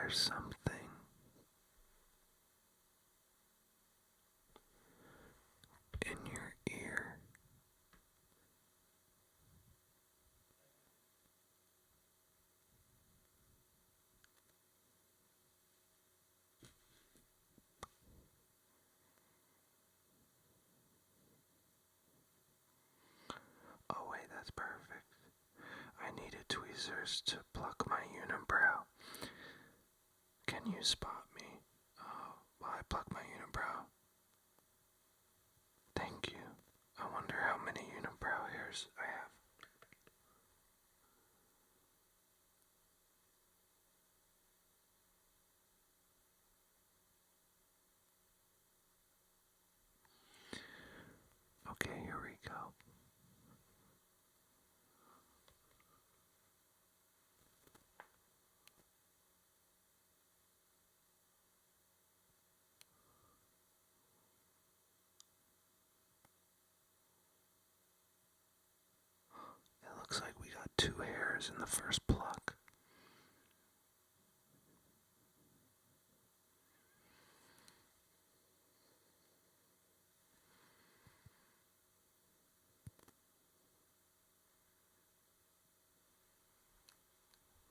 there's something in your ear. Oh wait, that's perfect. I needed tweezers to pluck my unibrow. Can you spot me while I pluck my unibrow? Thank you. I wonder how many unibrow hairs I have. Okay, here we go. It looks like we got 2 hairs in the first pluck.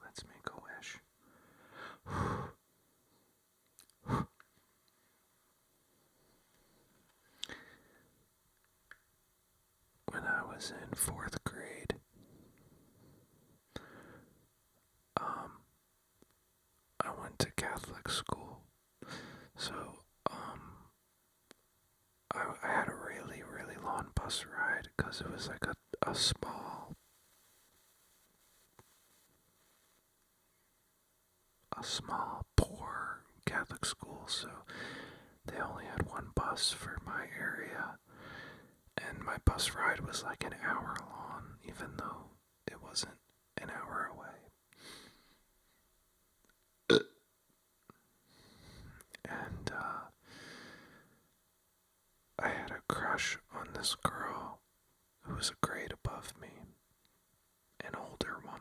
Let's make a wish. When I was in 4th grade, I went to Catholic school. So, I had a really, really long bus ride because it was like a small, poor Catholic school. So they only had one bus for my area, and my bus ride was like an hour long, even though it wasn't an hour away. And I had a crush on this girl who was a grade above me, an older woman.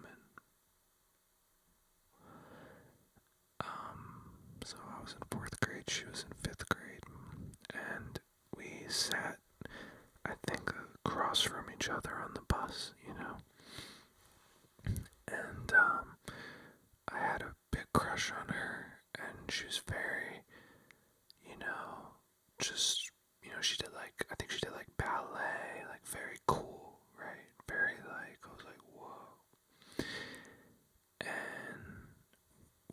So I was in 4th grade, she was in 5th grade, and we sat, I think, across from each other on the bus, you know. And I had a big crush on her, and she was very, you know, just, you know, she did like, I think she did like ballet, like very cool, right? Very like, I was like, whoa. And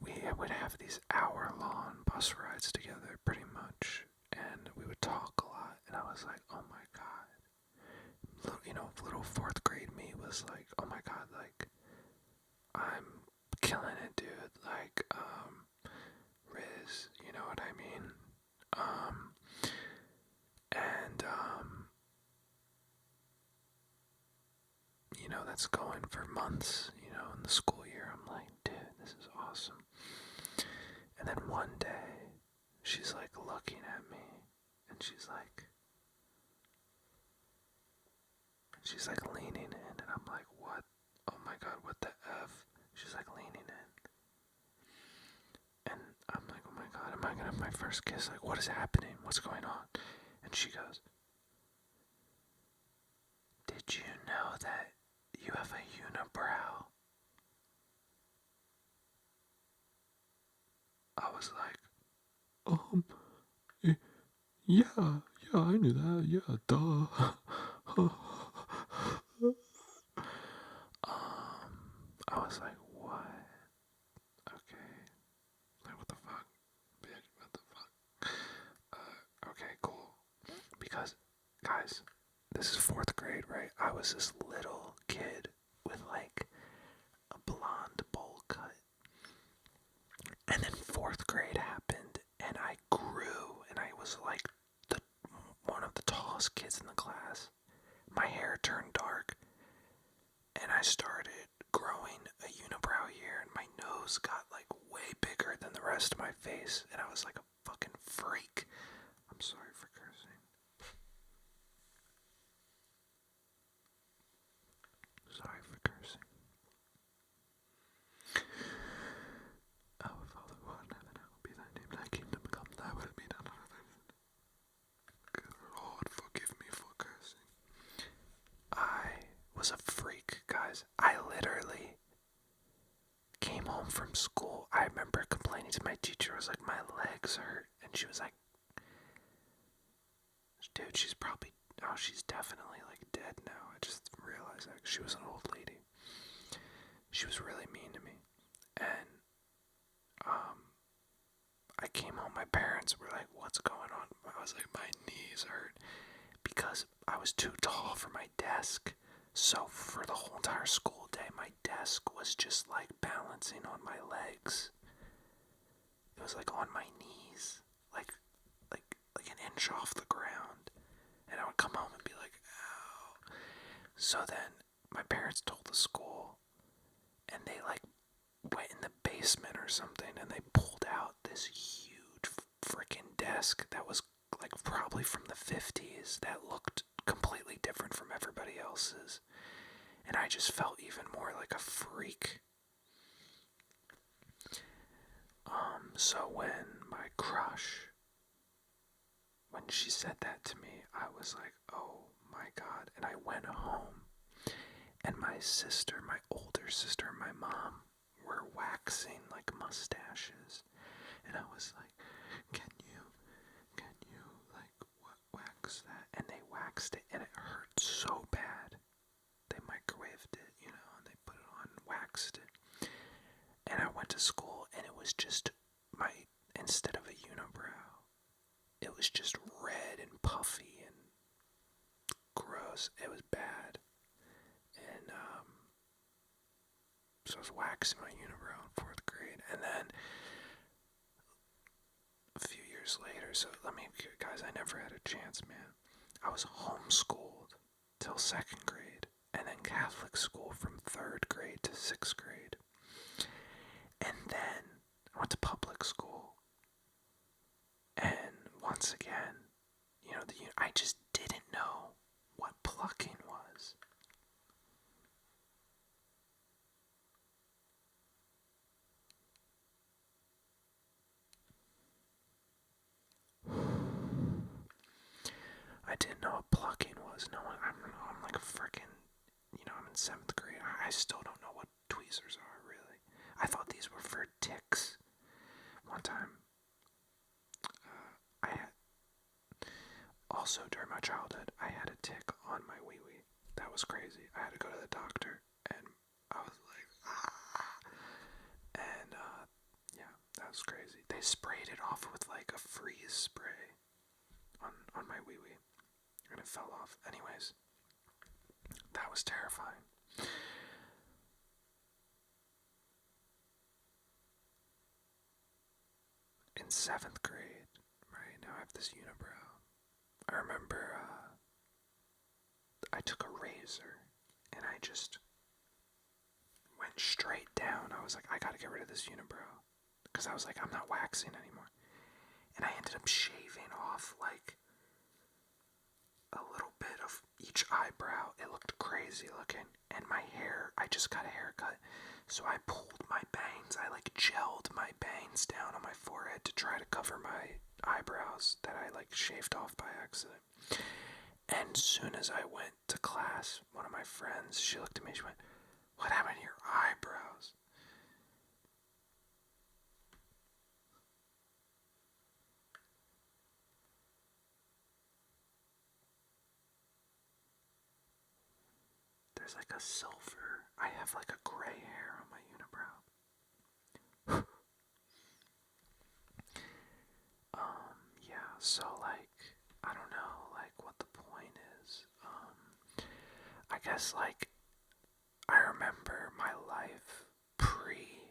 we would have these hour-long bus rides together, pretty much, and we would talk a lot, and I was like, oh my god. You know, little 4th grade me was like, oh my god, like, I'm killing it, dude. Like, Riz, you know what I mean? And, you know, that's going for months, you know, in the school year. I'm like, dude, this is awesome. And then one day, she's like looking at me, and she's like leaning in, and I'm like, what? Oh my god, what the F? She's like leaning in. And I'm like, oh my god, am I gonna have my first kiss? Like, what is happening? What's going on? And she goes, did you know that you have a unibrow? I was like, yeah, I knew that, yeah, duh. I was like, what? Okay. Like, what the fuck? Bitch, what the fuck? Okay, cool. Because, guys, this is 4th grade, right? I was this little kid with like a blonde bowl cut. And then 4th grade happened, and I grew, and I was like one of the tallest kids in the class. My hair turned dark, and I started growing a unibrow here, and my nose got like way bigger than the rest of my face, and I was like a fucking freak. I'm sorry for cursing. Sorry for cursing. Oh, Father, what? legs hurt. And she was like, dude, she's probably, oh, she's definitely like dead now. I just realized that she was an old lady. She was really mean to me. And I came home, my parents were like, what's going on? I was like, my knees hurt. Because I was too tall for my desk. So for the whole entire school day, my desk was just like balancing on my legs. It was like on my knees, like an inch off the ground. And I would come home and be like, ow. So then my parents told the school, and they like went in the basement or something, and they pulled out this huge freaking desk that was like probably from the 50s that looked completely different from everybody else's. And I just felt even more like a freak. So when my crush, when she said that to me, I was like, oh my God. And I went home, and my sister, my older sister, and my mom were waxing like mustaches. And I was like, can you like wax that? And they waxed it, and it hurt so bad. They microwaved it, you know, and they put it on, waxed it. And I went to school, and it was just instead of a unibrow, it was just red and puffy and gross. It was bad. And so I was waxing my unibrow in 4th grade. And then a few years later, so guys, I never had a chance, man. I was homeschooled till 2nd grade, and then Catholic school from 3rd grade to 6th grade. And then I went to public school. And once again, you know, I just didn't know what plucking was. I didn't know what plucking was. No one, I don't know, I'm like a freaking, you know, I'm in 7th grade. I still don't know what tweezers are, really. I thought these were for ticks. One time, I had, also during my childhood, I had a tick on my wee-wee. That was crazy. I had to go to the doctor, and I was like, ah. And, yeah, that was crazy. They sprayed it off with like a freeze spray on my wee-wee, and it fell off. Anyways, that was terrifying. In 7th grade, right, now I have this unibrow. I remember, I took a razor, and I just went straight down. I was like, I gotta get rid of this unibrow. Because I was like, I'm not waxing anymore. And I ended up shaving off, like, a little bit of each eyebrow. It looked crazy looking. And my hair, I just got a haircut. So I pulled my bangs. I, like, gelled my bangs down on my forehead to try to cover my eyebrows that I, like, shaved off by accident. And as soon as I went to class, one of my friends, she looked at me, she went, what happened to your eyebrows? There's like a silver, I have like a gray hair on my unibrow. Yeah, so like, I don't know, like, what the point is. I guess, like, I remember my life pre-unibrow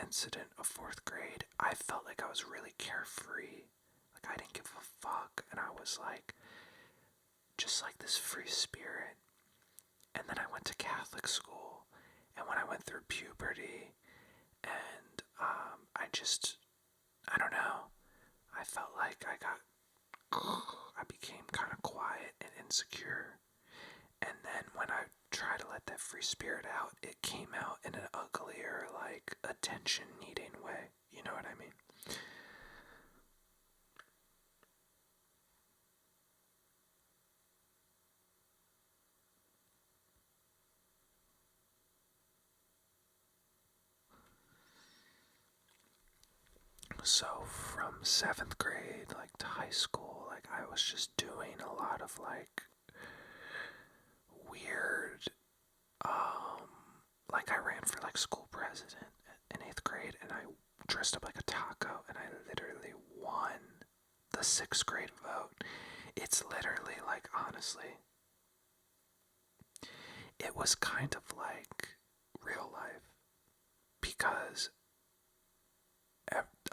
incident of 4th grade. I felt like I was really carefree. Like, I didn't give a fuck, and I was, like, just, like, this free spirit. And then I went to Catholic school, and when I went through puberty, and, I don't know, I felt like I became kind of quiet and insecure. And then when I tried to let that free spirit out, it came out in an uglier, like, attention-needing way. You know what I mean? So from 7th grade, like, to high school, like, I was just doing a lot of, like, weird, like, I ran for, like, school president in 8th grade, and I dressed up like a taco, and I literally won the 6th grade vote. It's literally, like, honestly, it was kind of like real life, because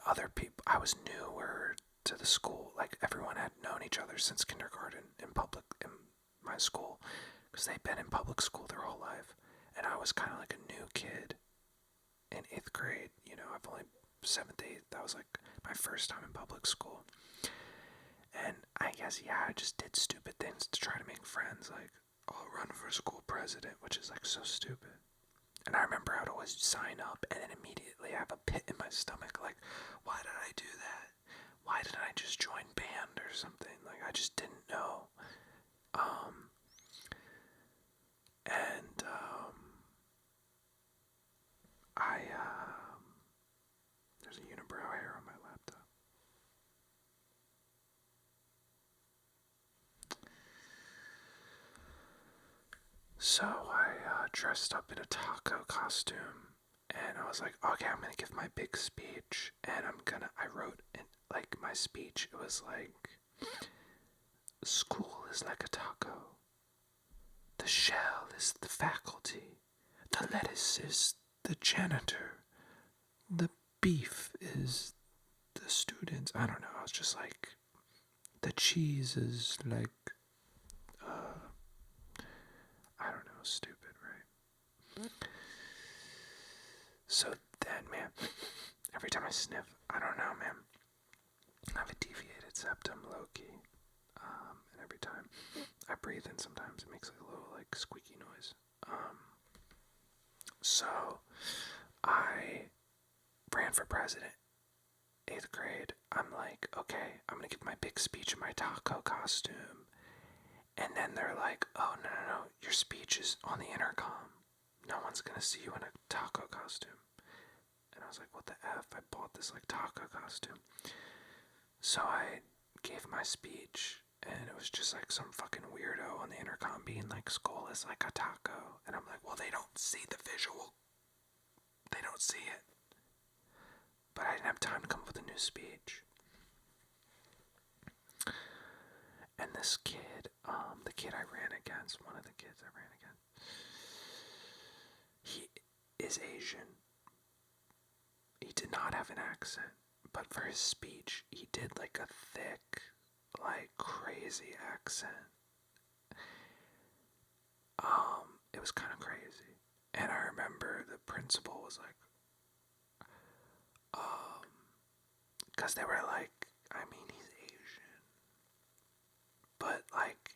other people, I was newer to the school, like, everyone had known each other since kindergarten in my school, because they'd been in public school their whole life, and I was kind of like a new kid in 8th grade. You know, I've only 7th, 8th, that was like my first time in public school, and I guess, yeah, I just did stupid things to try to make friends, like, I'll run for school president, which is, like, so stupid. And I remember I would always sign up, and then immediately I have a pit in my stomach, like, why did I do that? Why didn't I just join band or something? Like, I just didn't know. There's a unibrow hair on my laptop. So I dressed up in a taco costume, and I was like, okay, I'm gonna give my big speech, and I wrote in, like, my speech, it was like, school is like a taco. The shell is the faculty. The lettuce is the janitor. The beef is the students. I don't know. I was just like, the cheese is like, I don't know, stupid, right? So then, man, every time I sniff, I don't know, man, I have a deviated septum, low-key. And every time I breathe in, sometimes it makes like a little, like, squeaky noise. So I ran for president, 8th grade. I'm like, okay, I'm gonna give my big speech in my taco costume. And then they're like, oh, no, your speech is on the intercom. No one's gonna see you in a taco costume. And I was like, what the F? I bought this, like, taco costume. So I gave my speech, and it was just like some fucking weirdo on the intercom being like, skull is like a taco. And I'm like, well, they don't see the visual. They don't see it. But I didn't have time to come up with a new speech. And this kid, the kid I ran against, one of the kids I ran against, he is Asian. He did not have an accent, but for his speech, he did like a thick, like, crazy accent. It was kind of crazy. And I remember the principal was like, because they were like, I mean, he's Asian. But, like,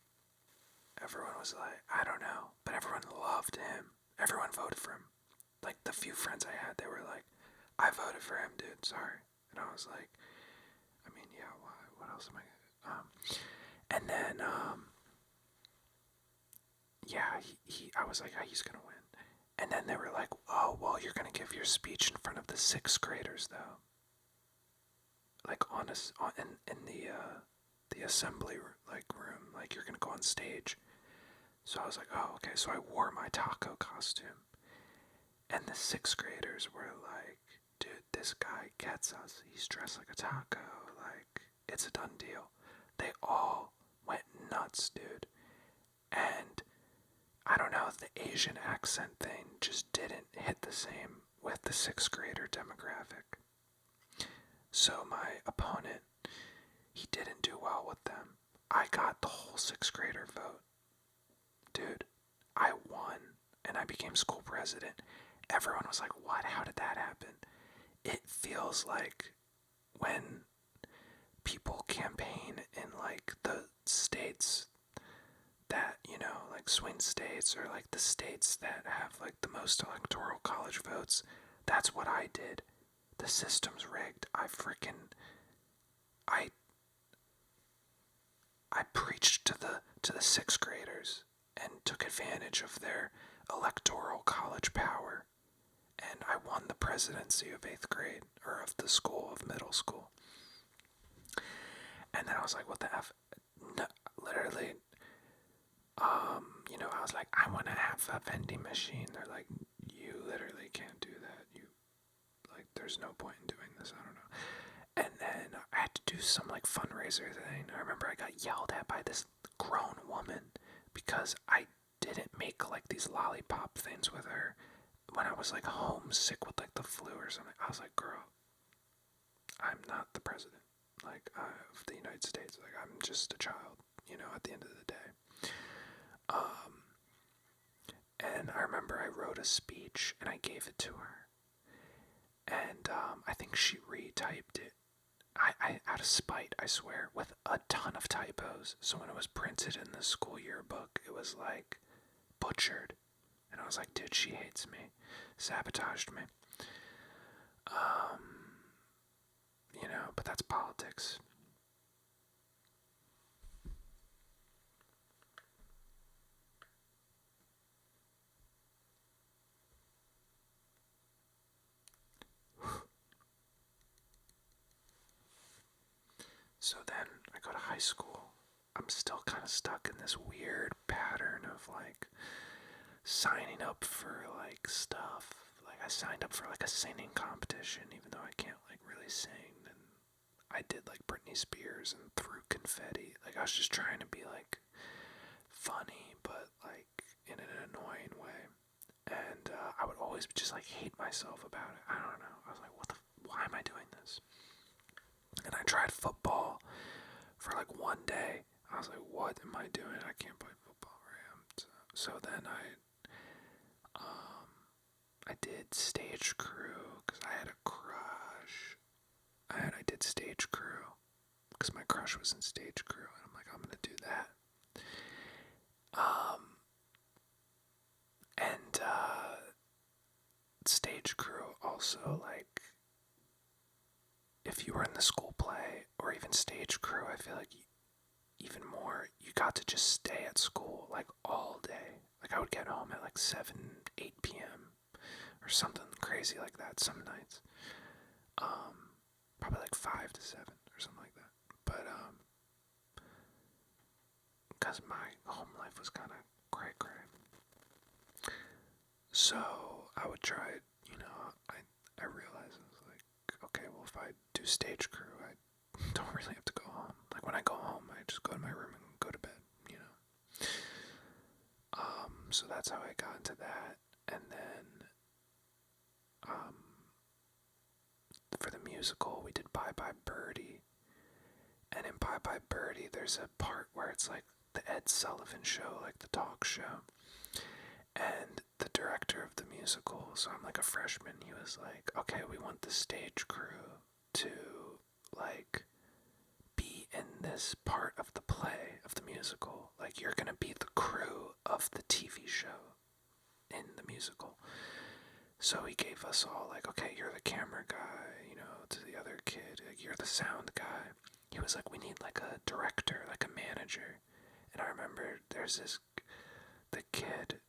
everyone was like, I don't know. But everyone loved him. Everyone voted for him. Like, the few friends I had, they were like, I voted for him, dude, sorry. And I was like, I mean, yeah, why? What else am I gonna, and then, yeah, I was like, oh, he's gonna win. And then they were like, oh, well, you're gonna give your speech in front of the 6th graders, though. Like, in the assembly, like, room, like, you're gonna go on stage. So I was like, oh, okay. So I wore my taco costume, and the 6th graders were like, dude, this guy gets us. He's dressed like a taco. Like, it's a done deal. They all went nuts, dude. And I don't know if the Asian accent thing just didn't hit the same with the 6th grader demographic. So my opponent, he didn't do well with them. I got the whole 6th grader vote. Dude, I won, and I became school president. Everyone was like, what? How did that happen? It feels like when people campaign in, like, the states that, you know, like swing states, or like the states that have like the most electoral college votes, that's what I did. The system's rigged. I preached to the 6th graders and took advantage of their electoral college power. and I won the presidency of 8th grade, or of the school, of middle school. And then I was like, what the F? No, literally, I was like, I want to have a vending machine. They're like, you literally can't do that. There's no point in doing this. I don't know. And then I had to do some, fundraiser thing. I remember I got yelled at by this grown woman because I didn't make, these lollipop things with her when I was, homesick with, the flu or something. I was like, girl, I'm not the president, of the United States. I'm just a child, at the end of the day. And I remember I wrote a speech and I gave it to her. And I think she retyped it. I out of spite, I swear, with a ton of typos. So when it was printed in the school yearbook, it was butchered. And I was like, dude, she hates me. Sabotaged me. But that's politics. So then I go to high school. I'm still kind of stuck in this weird pattern of signing up for stuff. I signed up for a singing competition, even though I can't really sing. And I did Britney Spears and threw confetti. I was just trying to be funny, but in an annoying way. And I would always just hate myself about it. I don't know. I was like, why am I doing this? And I tried football for one day. I was like, what am I doing? I can't play football, right? So then I did stage crew because I had a crush. I did stage crew because my crush was in stage crew, and I'm like, I'm gonna do that. And stage crew also, if you were in the school play or even stage crew, I feel even more, you got to just stay at school all day. I would get home at 7, 8 p.m. or something crazy like that some nights. Probably 5 to 7 or something like that. But because my home life was kind of cray. So I would try, I realized I was okay, well, if I do stage crew, I don't really have to go home. When I go home, I just go to my room and go to bed, So that's how I got into that. And then, for the musical, we did Bye Bye Birdie. And in Bye Bye Birdie, there's a part where it's the Ed Sullivan show, the talk show. And the director of the musical, so I'm a freshman, he was like, okay, we want the stage crew to be in this part of the play, of the musical. You're gonna be the crew of the TV show in the musical. So he gave us all okay, you're the camera guy, to the other kid, you're the sound guy. He was like, we need a director, a manager. And I remember the kid,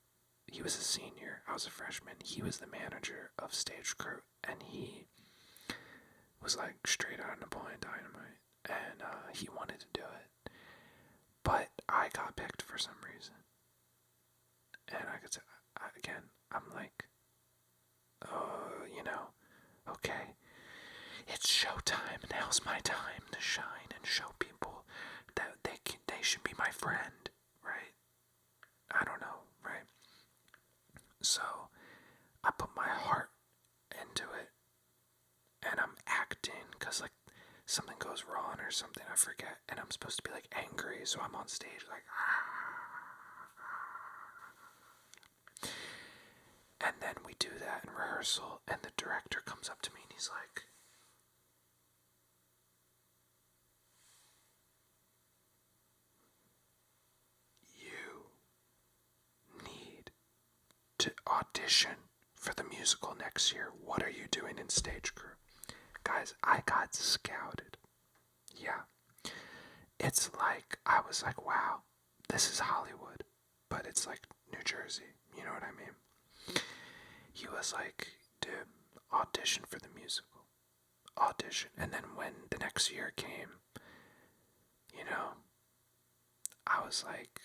he was a senior, I was a freshman, he was the manager of stage crew, and he was straight out of Napoleon Dynamite, and he wanted to do it. But I got picked for some reason. And I could say, again, I'm okay, it's showtime, now's my time to shine and show people that they should be my friend, right? I don't know, right? So I put my heart into it, and I'm acting because something goes wrong or something, I forget, and I'm supposed to be angry, so I'm on stage and then we do that in rehearsal, and the director comes up to me and he's like, you need to audition for the musical next year. What are you doing in stage crew? Guys, I got scouted. Yeah. It's I was wow, this is Hollywood, but it's New Jersey, you know what I mean? He was dude. Audition for the musical. Audition. And then when the next year came, you know, I was like,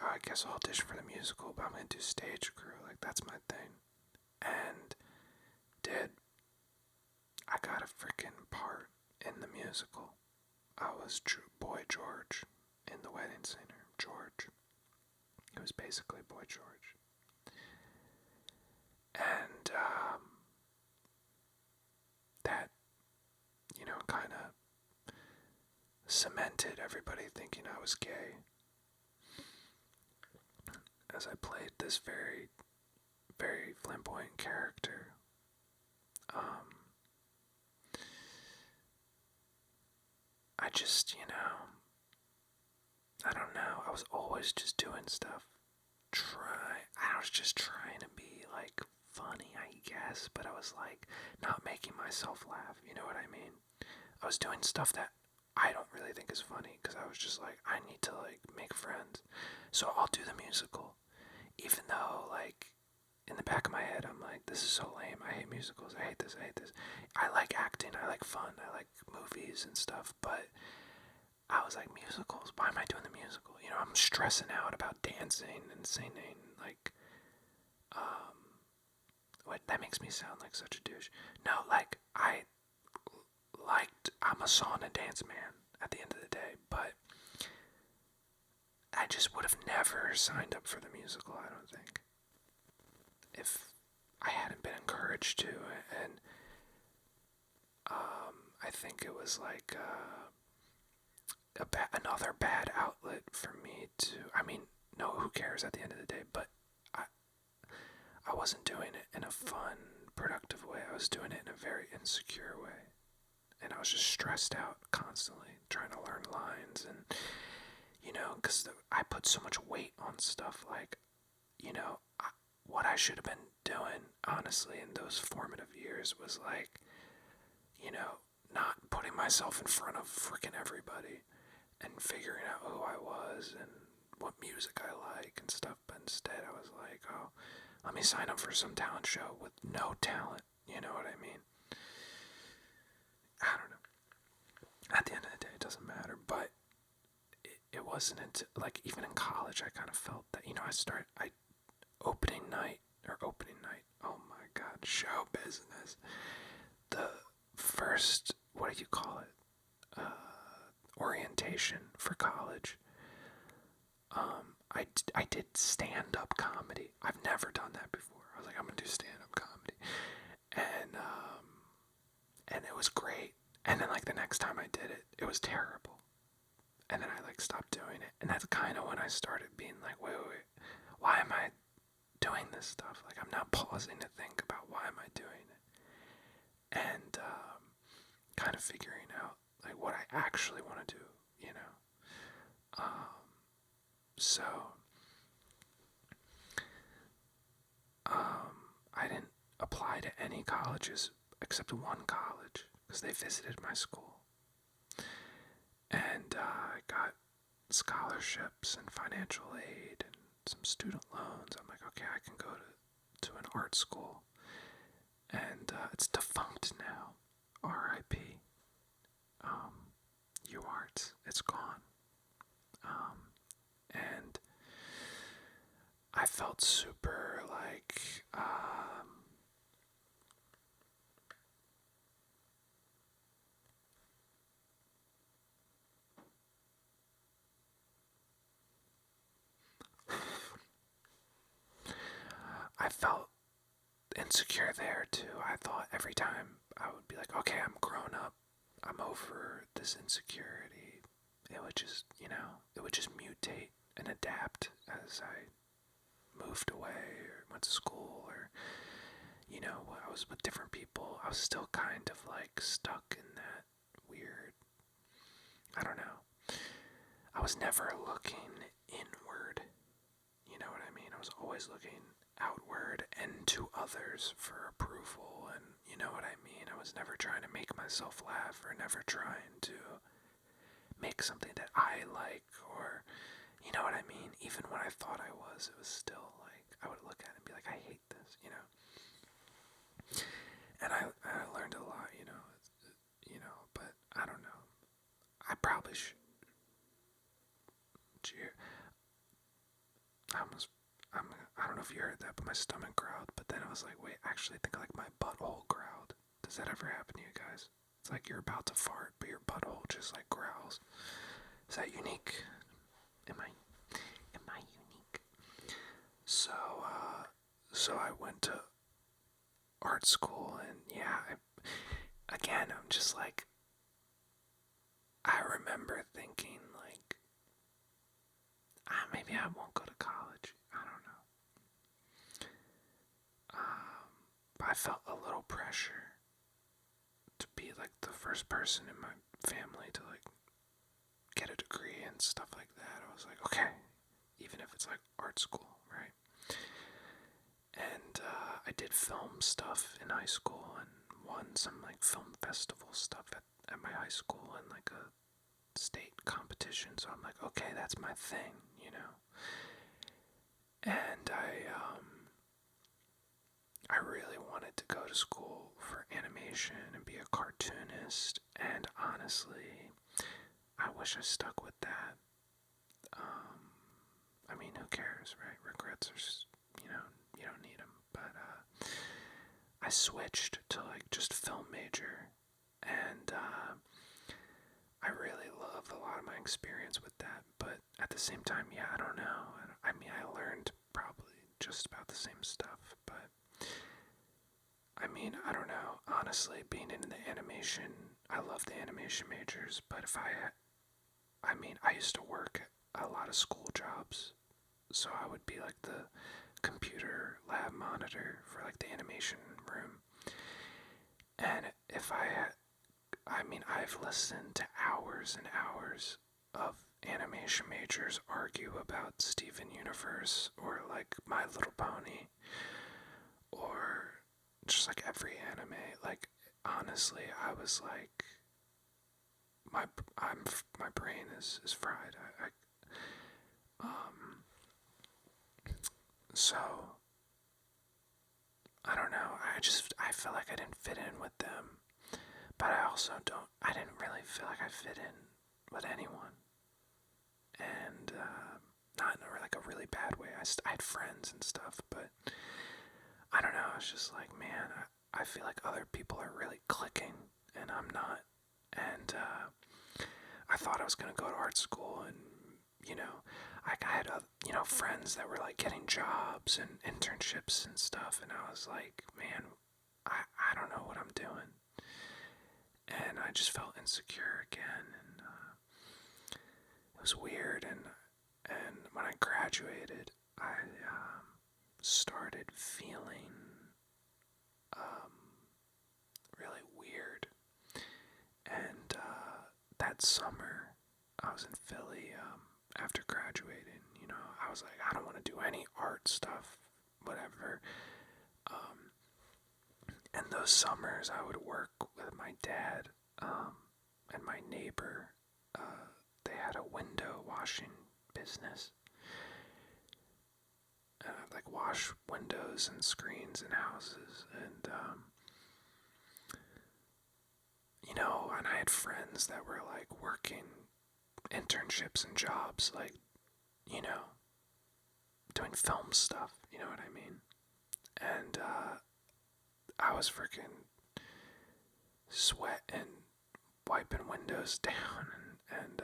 oh, I guess I'll audition for the musical, but I'm gonna do stage crew. Like, that's my thing. And, dude, I got a freaking part in the musical. I was Boy George in The Wedding Singer. George. It was basically Boy George. And, that, you know, kind of cemented everybody thinking I was gay. As I played this very, very flamboyant character. I just, you know, I don't know. I was always just doing stuff. I was just trying to be, like, funny, I guess, but I was, like, not making myself laugh, you know what I mean? I was doing stuff that I don't really think is funny, because I was just like, I need to, like, make friends. So I'll do the musical, even though, like, in the back of my head, I'm like, this is so lame, I hate musicals, I hate this. I like acting, I like fun, I like movies and stuff, but I was like, musicals? Why am I doing the musical? You know, I'm stressing out about dancing and singing, like, what, that makes me sound like such a douche. No, like, I'm a song and dance man at the end of the day, but I just would have never signed up for the musical, I don't think, if I hadn't been encouraged to, and, I think it was like, another bad outlet for me to, I mean, no, who cares at the end of the day, but I wasn't doing it in a fun, productive way. I was doing it in a very insecure way. And I was just stressed out constantly, trying to learn lines. And, you know, because I put so much weight on stuff. Like, you know, what I should have been doing, honestly, in those formative years was, like, you know, not putting myself in front of freaking everybody and figuring out who I was and what music I like and stuff. But instead, I was like, oh, let me sign up for some talent show with no talent. You know what I mean? I don't know. At the end of the day, it doesn't matter. But it wasn't until, like, even in college, I kind of felt that, you know, opening night, oh my god, show business. The first, what do you call it? Orientation for college. I did stand-up comedy. I've never done that before. I was like, I'm gonna do stand-up comedy, and it was great. And then, like, the next time I did it, it was terrible. And then I, like, stopped doing it. And that's kind of when I started being like, wait, why am I doing this stuff? Like, I'm not pausing to think about why am I doing it, and kind of figuring out, like, what I actually want to do, you know. So, I didn't apply to any colleges except one college because they visited my school. And I got scholarships and financial aid and some student loans. I'm like, okay, I can go to an art school. And it's defunct now. R.I.P. UArts. It's gone. And I felt super, like, I felt insecure there too. I thought every time I would be like, okay, I'm grown up, I'm over this insecurity. It would just, you know, it would just mutate and adapt as I moved away or went to school, or, you know, I was with different people. I was still kind of, like, stuck in that weird, I don't know. I was never looking inward, you know what I mean? I was always looking outward and to others for approval, and you know what I mean? I was never trying to make myself laugh, or never trying to make something that I like, or, you know what I mean? Even when I thought I was, it was still like, I would look at it and be like, I hate this, you know? and I learned a lot, but I don't know. I probably should. I almost, I don't know if you heard that, but my stomach growled. But then I was like, wait, actually, I think like my butthole growled. Does that ever happen to you guys? It's like you're about to fart, but your butthole just like growls. Is that unique? Am I unique? So, so I went to art school, and yeah, again, I'm just like, I remember thinking like, maybe I won't go to college. I don't know. But I felt a little pressure to be like the first person in my family to like get a degree and stuff like that. I was like, okay, even if it's like art school, right? And I did film stuff in high school and won some like film festival stuff at my high school and like a state competition. So I'm like, okay, that's my thing, you know. And I really wanted to go to school for animation and be a cartoonist. And honestly, I wish I stuck with that. I mean, who cares, right? Regrets are, you don't need them. But I switched to like just film major, and I really loved a lot of my experience with that. But at the same time, yeah, I don't know. I mean, I learned probably just about the same stuff, but I mean, I don't know. Honestly, being in the animation, I love the animation majors, but if I mean, I used to work a lot of school jobs, so I would be like the computer lab monitor for like the animation room. And if I mean, I've listened to hours and hours of animation majors argue about Steven Universe or like My Little Pony or just like every anime. Like, honestly, I was like, my brain is fried. So I don't know. I feel like I didn't fit in with them, but I didn't really feel like I fit in with anyone, and not in like a really bad way. I had friends and stuff, but I don't know. It's just like, man, I feel like other people are really clicking, and I'm not. And I thought I was gonna go to art school, and I had friends that were like getting jobs and internships and stuff, and I was like, man, I don't know what I'm doing, and I just felt insecure again, and it was weird, and when I graduated, I started feeling really weird, and that summer I was in Philly after graduating. I was like, I don't want to do any art stuff, whatever. And those summers I would work with my dad and my neighbor. They had a window washing business. Like wash windows and screens in houses, and and I had friends that were like working internships and jobs, like, doing film stuff, you know what I mean? And I was freaking sweating, wiping windows down, and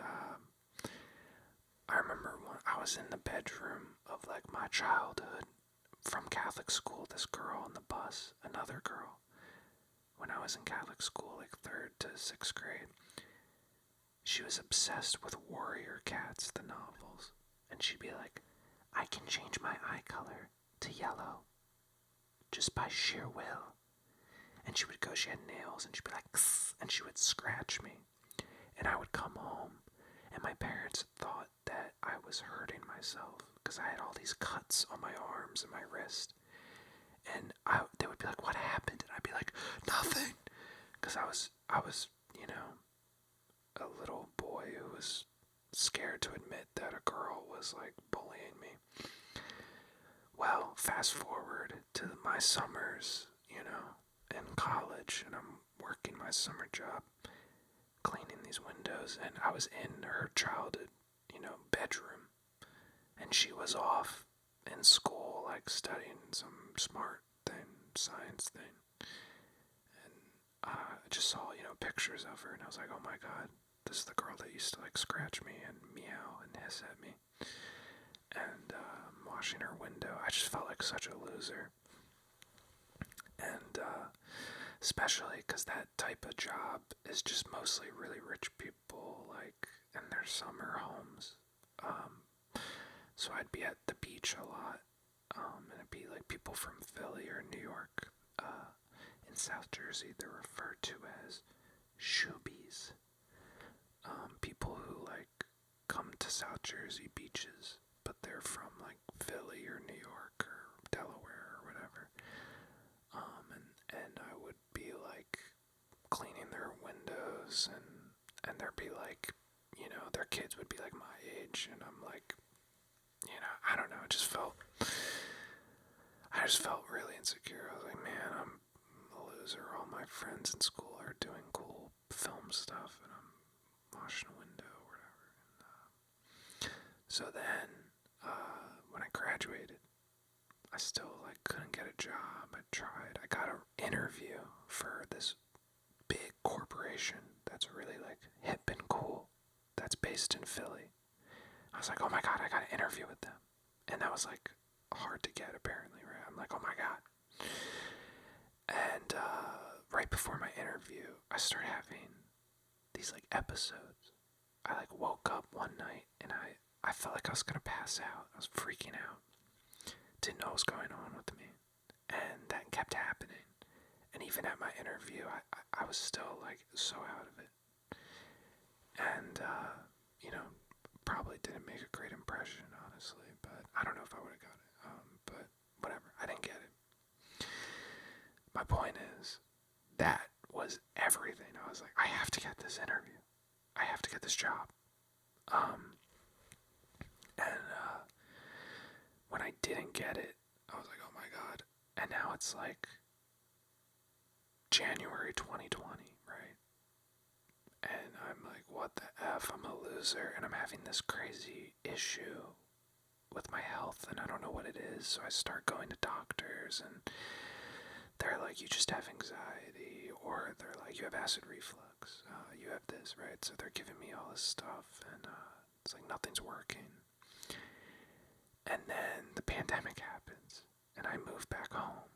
I remember when I was in the bedroom of like my childhood from Catholic school, this girl on the bus, another girl, when I was in Catholic school, like 3rd to 6th grade, she was obsessed with Warrior Cats, the novels, and she'd be like, I can change my eye color to yellow just by sheer will. And she had nails, and she'd be like, Kss, and she would scratch me. And I would come home, and my parents thought that I was hurting myself because I had all these cuts on my arms and my wrist. And they would be like, what happened? And I'd be like, nothing. Because I was, a little boy who was scared to admit that a girl was like bullying me. Well, fast forward to my summers, in in college, and I'm working my summer job cleaning these windows, and I was in her childhood, bedroom, and she was off in school, like studying some smart thing, science thing, and I just saw, pictures of her, and I was like, oh my god, this is the girl that used to, like, scratch me and meow and hiss at me, and washing her window. I just felt like such a loser, and especially because that type of job is just mostly really rich people, like, in their summer homes. So I'd be at the beach a lot, and it'd be like people from Philly or New York. In South Jersey, they're referred to as shoobies. People who, like, come to South Jersey beaches, but they're from, like, Philly or New York or Delaware or whatever. And I would be, like, cleaning their windows, and there'd be, like, their kids would be, like, my age, and I'm, like, I don't know, I just felt really insecure. I was like, man, I'm a loser. All my friends in school are doing cool film stuff, and I'm washing a window or whatever. And, so then, when I graduated, I still, like, couldn't get a job. I tried. I got an interview for this big corporation that's really, like, hip and cool, that's based in Philly. I was like, oh my god, I got an interview with them. And that was, like, hard to get, apparently, right? I'm like, oh my god. And right before my interview, I started having these, like, episodes. I, like, woke up one night, and I felt like I was gonna pass out. I was freaking out. Didn't know what was going on with me. And that kept happening. And even at my interview, I was still, like, so out of it. And, probably didn't make a great impression, honestly, but I don't know if I would have got it. But whatever, I didn't get it. My point is, that was everything. I was like, I have to get this interview. I have to get this job. When I didn't get it, I was like, oh my god. And now it's like January 2020, right? And I'm like, what the F? I'm a loser, and I'm having this crazy issue with my health, and I don't know what it is, so I start going to doctors, and they're like, you just have anxiety, or they're like, you have acid reflux, you have this, right? So they're giving me all this stuff, and it's like nothing's working. And then the pandemic happens, and I move back home,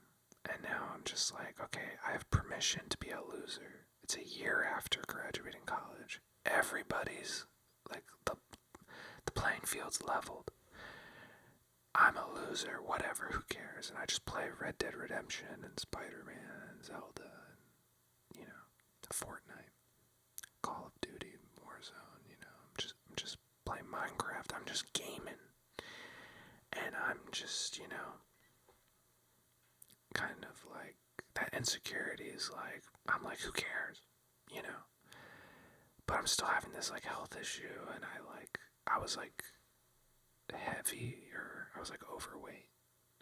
and now I'm just like, okay, I have permission to be a loser. It's a year after graduating college. Everybody's, like, the playing field's leveled. I'm a loser, whatever, who cares? And I just play Red Dead Redemption and Spider-Man and Zelda and, Fortnite, Call of Duty, Warzone, I'm just playing Minecraft. I'm just gaming. And I'm just, kind of like, that insecurity is like, I'm like, who cares? But I'm still having this, like, health issue, and I was, like, heavy, or I was, like, overweight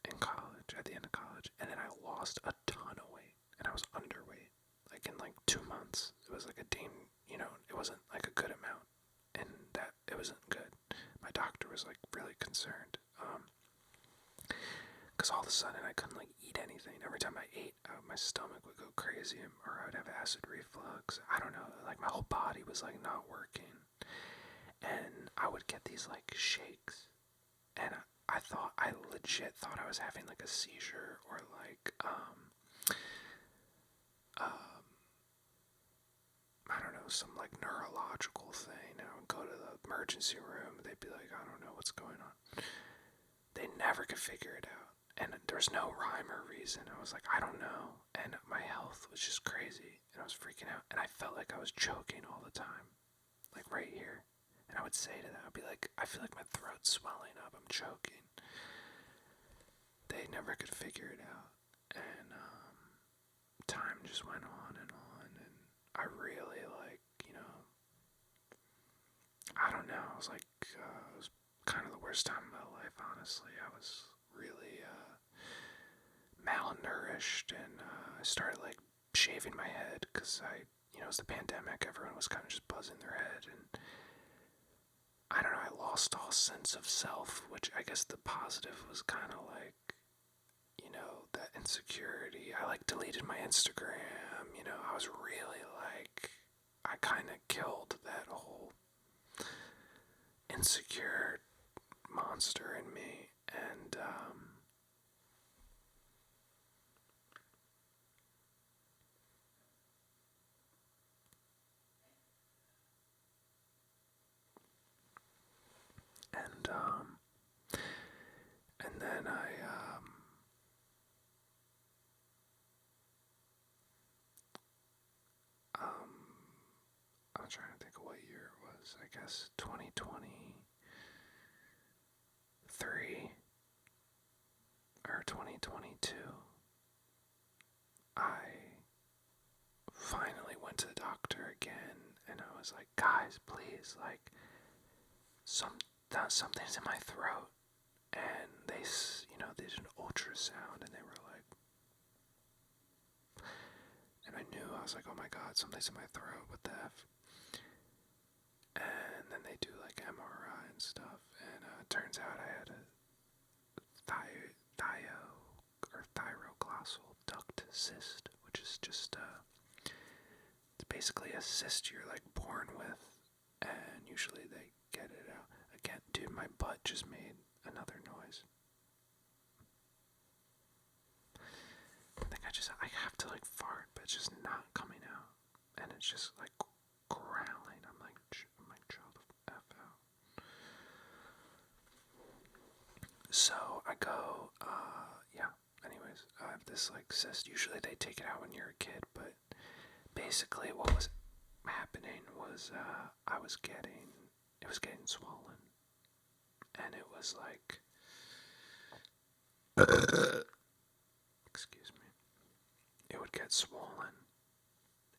in college, at the end of college, and then I lost a ton of weight, and I was underweight, like, in, like, 2 months. It was, like, it wasn't, like, a good amount, and that, it wasn't good. My doctor was, like, really concerned, because all of a sudden I couldn't, like, eat anything. Every time I ate, my stomach would go crazy, or I would have acid reflux. I don't know, like, my whole body was, like, not working, and I would get these, like, shakes, and I legit thought I was having, like, a seizure, or, like, I don't know, some, like, neurological thing, and I would go to the emergency room, and they'd be like, I don't know what's going on. They never could figure it out, and there was no rhyme or reason. I was like, I don't know, and my health was just crazy, and I was freaking out, and I felt like I was choking all the time, like, right here, and I would say to them, I'd be like, I feel like my throat's swelling up, I'm choking. They never could figure it out, and time just went on, and I really, like, I don't know, it was like, it was kind of the worst time of my life, honestly. I was really malnourished, and I started, like, shaving my head because it was the pandemic. Everyone was kind of just buzzing their head, and I don't know. I lost all sense of self, which I guess the positive was kind of like, that insecurity. I like deleted my Instagram. I was really like, I kind of killed that whole insecure monster in me, and and um, and then I'm trying to think of what year it was. I guess 2023 or 2022. I finally went to the doctor again, and I was like, guys, please, like, something's in my throat. And they did an ultrasound, and they were like, and I knew, I was like, oh my god, something's in my throat, what the F? And then they do like MRI and stuff, and it turns out I had a thyroglossal duct cyst, which is just it's basically a cyst you're like born with, and usually they get it out. Again, dude, my butt just made another noise. I have to like fart, but it's just not coming out, and it's just like growling. I'm like, chill the F out. So I go, anyways, I have this like cyst. Usually they take it out when you're a kid, but basically what was happening was it was getting swollen, and it was like, excuse me, it would get swollen.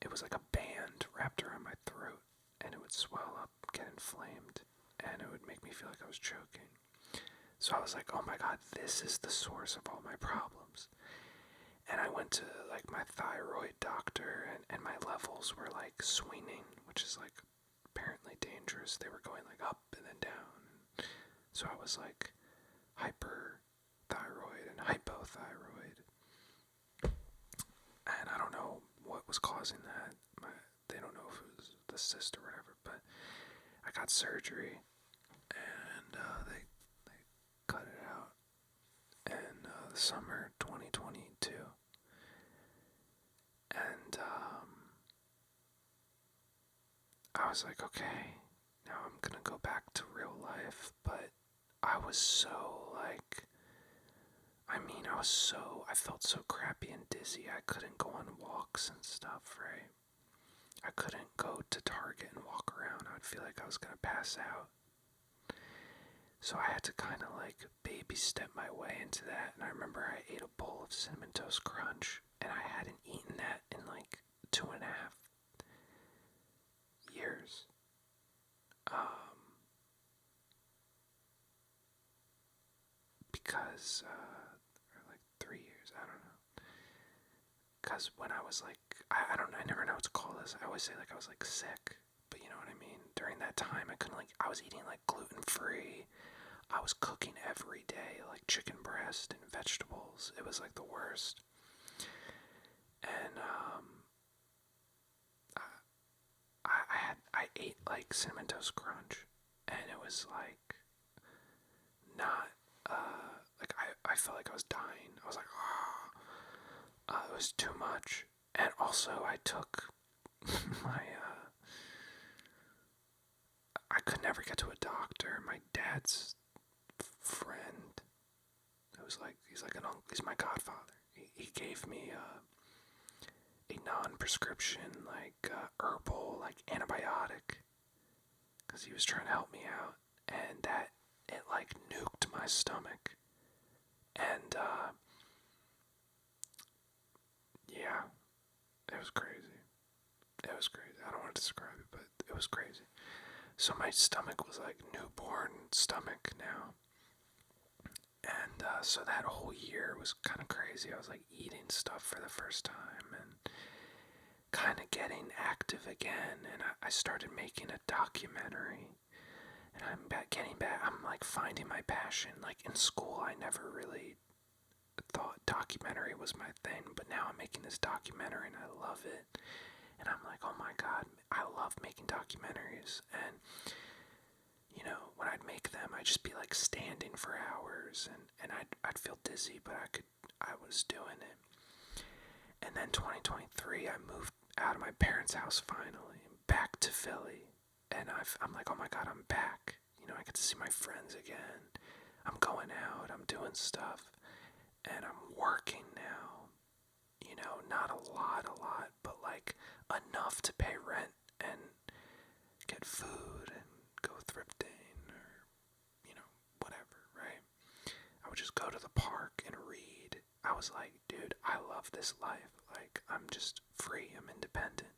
It was like a band wrapped around my throat, and it would swell up, get inflamed, and it would make me feel like I was choking. So I was like, oh my god, this is the source of all my problems. And I went to like my thyroid doctor, and my levels were like swinging, which is like apparently dangerous. They were going like up and then down. So I was like hyperthyroid and hypothyroid. And I don't know what was causing that. They don't know if it was the cyst or whatever, but I got surgery, and they cut it out in the summer 2022. And I was like, okay, now I'm gonna go back to real life, but I was so like, I felt so crappy and dizzy. I couldn't go on walks and stuff, right? I couldn't go to Target and walk around. I would feel like I was gonna pass out. So I had to kind of like baby step my way into that. And I remember I ate a bowl of Cinnamon Toast Crunch, and I hadn't eaten that in like 2.5 years. Because, or like 3 years, I don't know. Because when I was like, I don't know, I never know what to call this. I always say like I was like sick, but you know what I mean? During that time, I couldn't like, I was eating like gluten-free. I was cooking every day, like chicken breast and vegetables. It was like the worst. And I ate like Cinnamon Toast Crunch, and it was like not like I felt like I was dying. I was like, it was too much. And also I took my I could never get to a doctor. My dad's friend, it was like, he's like an uncle, he's my godfather. He gave me a non-prescription like herbal like antibiotic, because he was trying to help me out, and that it like nuked my stomach. And yeah, it was crazy. It was crazy. I don't want to describe it, but it was crazy. So my stomach was like newborn stomach now. And so that whole year was kind of crazy. I was like eating stuff for the first time, and kind of getting active again, and I started making a documentary. And I'm getting back. I'm like finding my passion. Like in school, I never really thought documentary was my thing, but now I'm making this documentary and I love it. And I'm like, oh my god, I love making documentaries. And you know, when I'd make them, I'd just be like standing for hours, and I'd feel dizzy, but I was doing it. And then 2023, I moved out of my parents' house finally, back to Philly, and I'm like, oh my god, I'm back. You know, I get to see my friends again. I'm going out, I'm doing stuff, and I'm working now. You know, not a lot, but like enough to pay rent and get food and go thrifting or, you know, whatever, right? I would just go to the park and read. I was like, dude, I love this life. Like, I'm just free, I'm independent.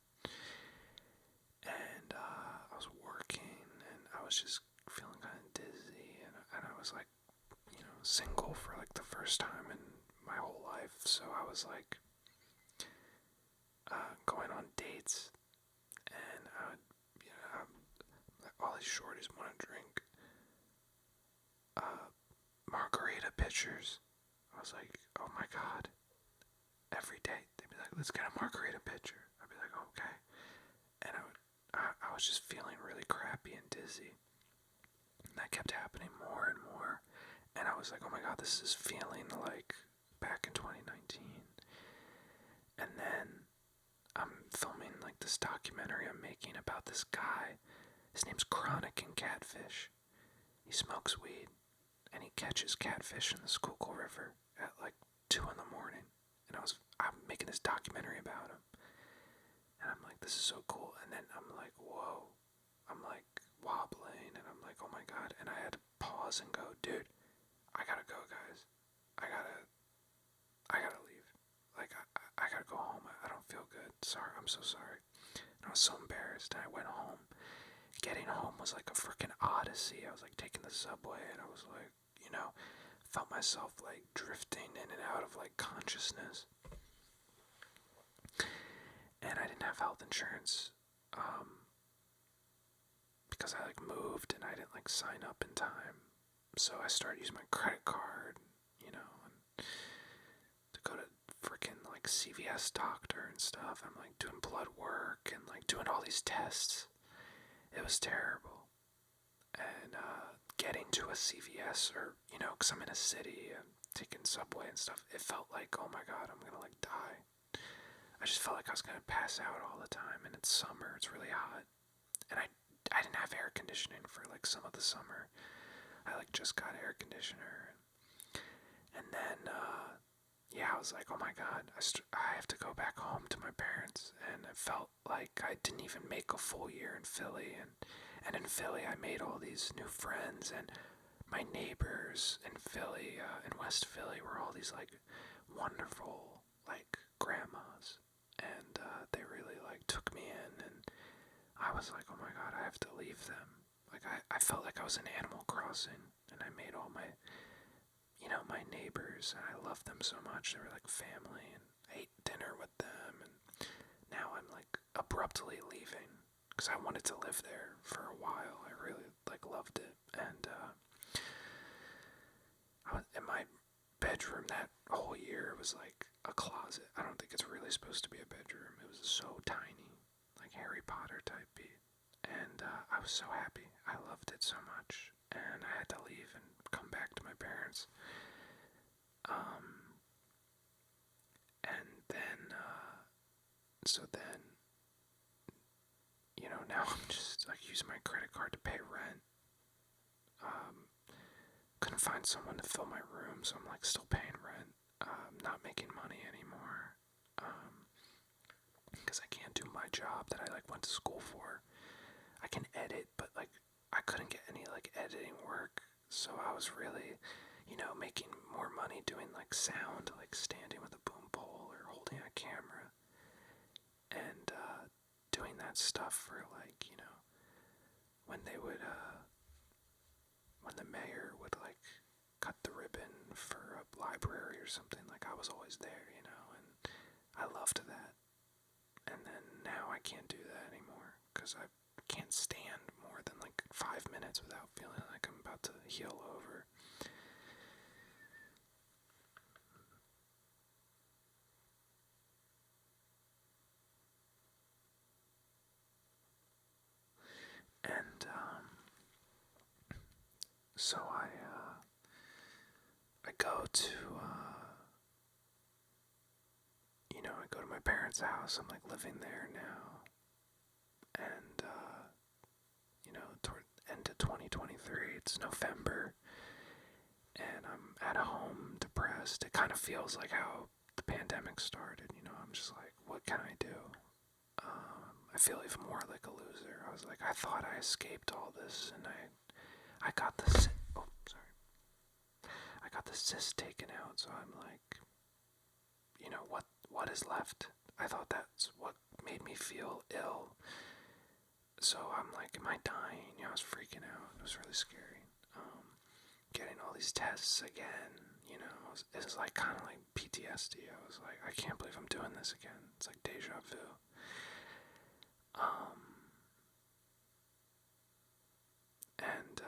And I was working and I was just feeling kind of dizzy, and I was like, you know, single for like the first time in my whole life. So I was like going on dates, and I would, you know, all these shorties want to drink margarita pitchers. I was like, oh my god. Every date they'd be like, let's get a margarita pitcher. I'd be like, okay. And I was just feeling really crappy and dizzy. And that kept happening more and more. And I was like, oh my god, this is feeling like back in 2019. And then I'm filming like this documentary I'm making about this guy. His name's Chronic in Catfish. He smokes weed, and he catches catfish in the Schuylkill River at like 2 in the morning. And I'm making this documentary about him. And I'm like, this is so cool. And then I'm like, whoa. I'm like wobbling, and I'm like, oh my god. And I had to pause and go, dude, I gotta go, guys. I gotta leave. Like, I gotta go home. I don't feel good. Sorry, I'm so sorry. And I was so embarrassed, and I went home. Getting home was like a freaking odyssey. I was like taking the subway, and I was like, you know, felt myself like drifting in and out of like consciousness. And I didn't have health insurance because I like moved and I didn't like sign up in time. So I started using my credit card, you know, and to go to freaking like CVS doctor and stuff. I'm like doing blood work and like doing all these tests. It was terrible. And getting to a CVS, or, you know, because I'm in a city and taking subway and stuff, it felt like, oh my god, I'm gonna like die. I just felt like I was gonna pass out all the time, and it's summer, it's really hot. And I didn't have air conditioning for like some of the summer. I like just got air conditioner. And then, yeah, I was like, oh my god, I have to go back home to my parents. And it felt like I didn't even make a full year in Philly. And in Philly, I made all these new friends. And my neighbors in Philly, in West Philly, were all these like wonderful like grandmas. And they really like took me in. And I was like, oh my god, I have to leave them. Like, I felt like I was in Animal Crossing. And I made all my, you know, my neighbors, and I loved them so much. They were like family, and I ate dinner with them, and now I'm like abruptly leaving because I wanted to live there for a while. I really like loved it. And I was in my bedroom that whole year. It was like a closet. I don't think it's really supposed to be a bedroom. It was so tiny, like Harry Potter type beat. And I was so happy. I loved it so much. And I had to leave and come back to my parents. And then, so then, you know, now I'm just like using my credit card to pay rent. Couldn't find someone to fill my room, so I'm like still paying rent. Not making money anymore. Because I can't do my job that I like went to school for. I can edit, but like I couldn't get any like editing work. So I was really, you know, making more money doing like sound, like standing with a boom pole or holding a camera, and doing that stuff for like, you know, when they would, when the mayor would like cut the ribbon for a library or something, like I was always there, you know, and I loved that. And then now I can't do that anymore because I can't stand more than like 5 minutes without feeling like I'm about to heel over. And so I go to I go to my parents' house. I'm like living there now, and toward end of 2023, it's November, and I'm at home depressed. It kind of feels like how the pandemic started. I'm just like, what can I do? I feel even more like a loser. I was like, I thought I escaped all this, and I got the I got the cyst taken out. So I'm like, what is left? I thought that's what made me feel ill. So I'm like, am I dying? I was freaking out. It was really scary. Getting all these tests again, it was like kind of like PTSD. I was like, I can't believe I'm doing this again. It's like deja vu. And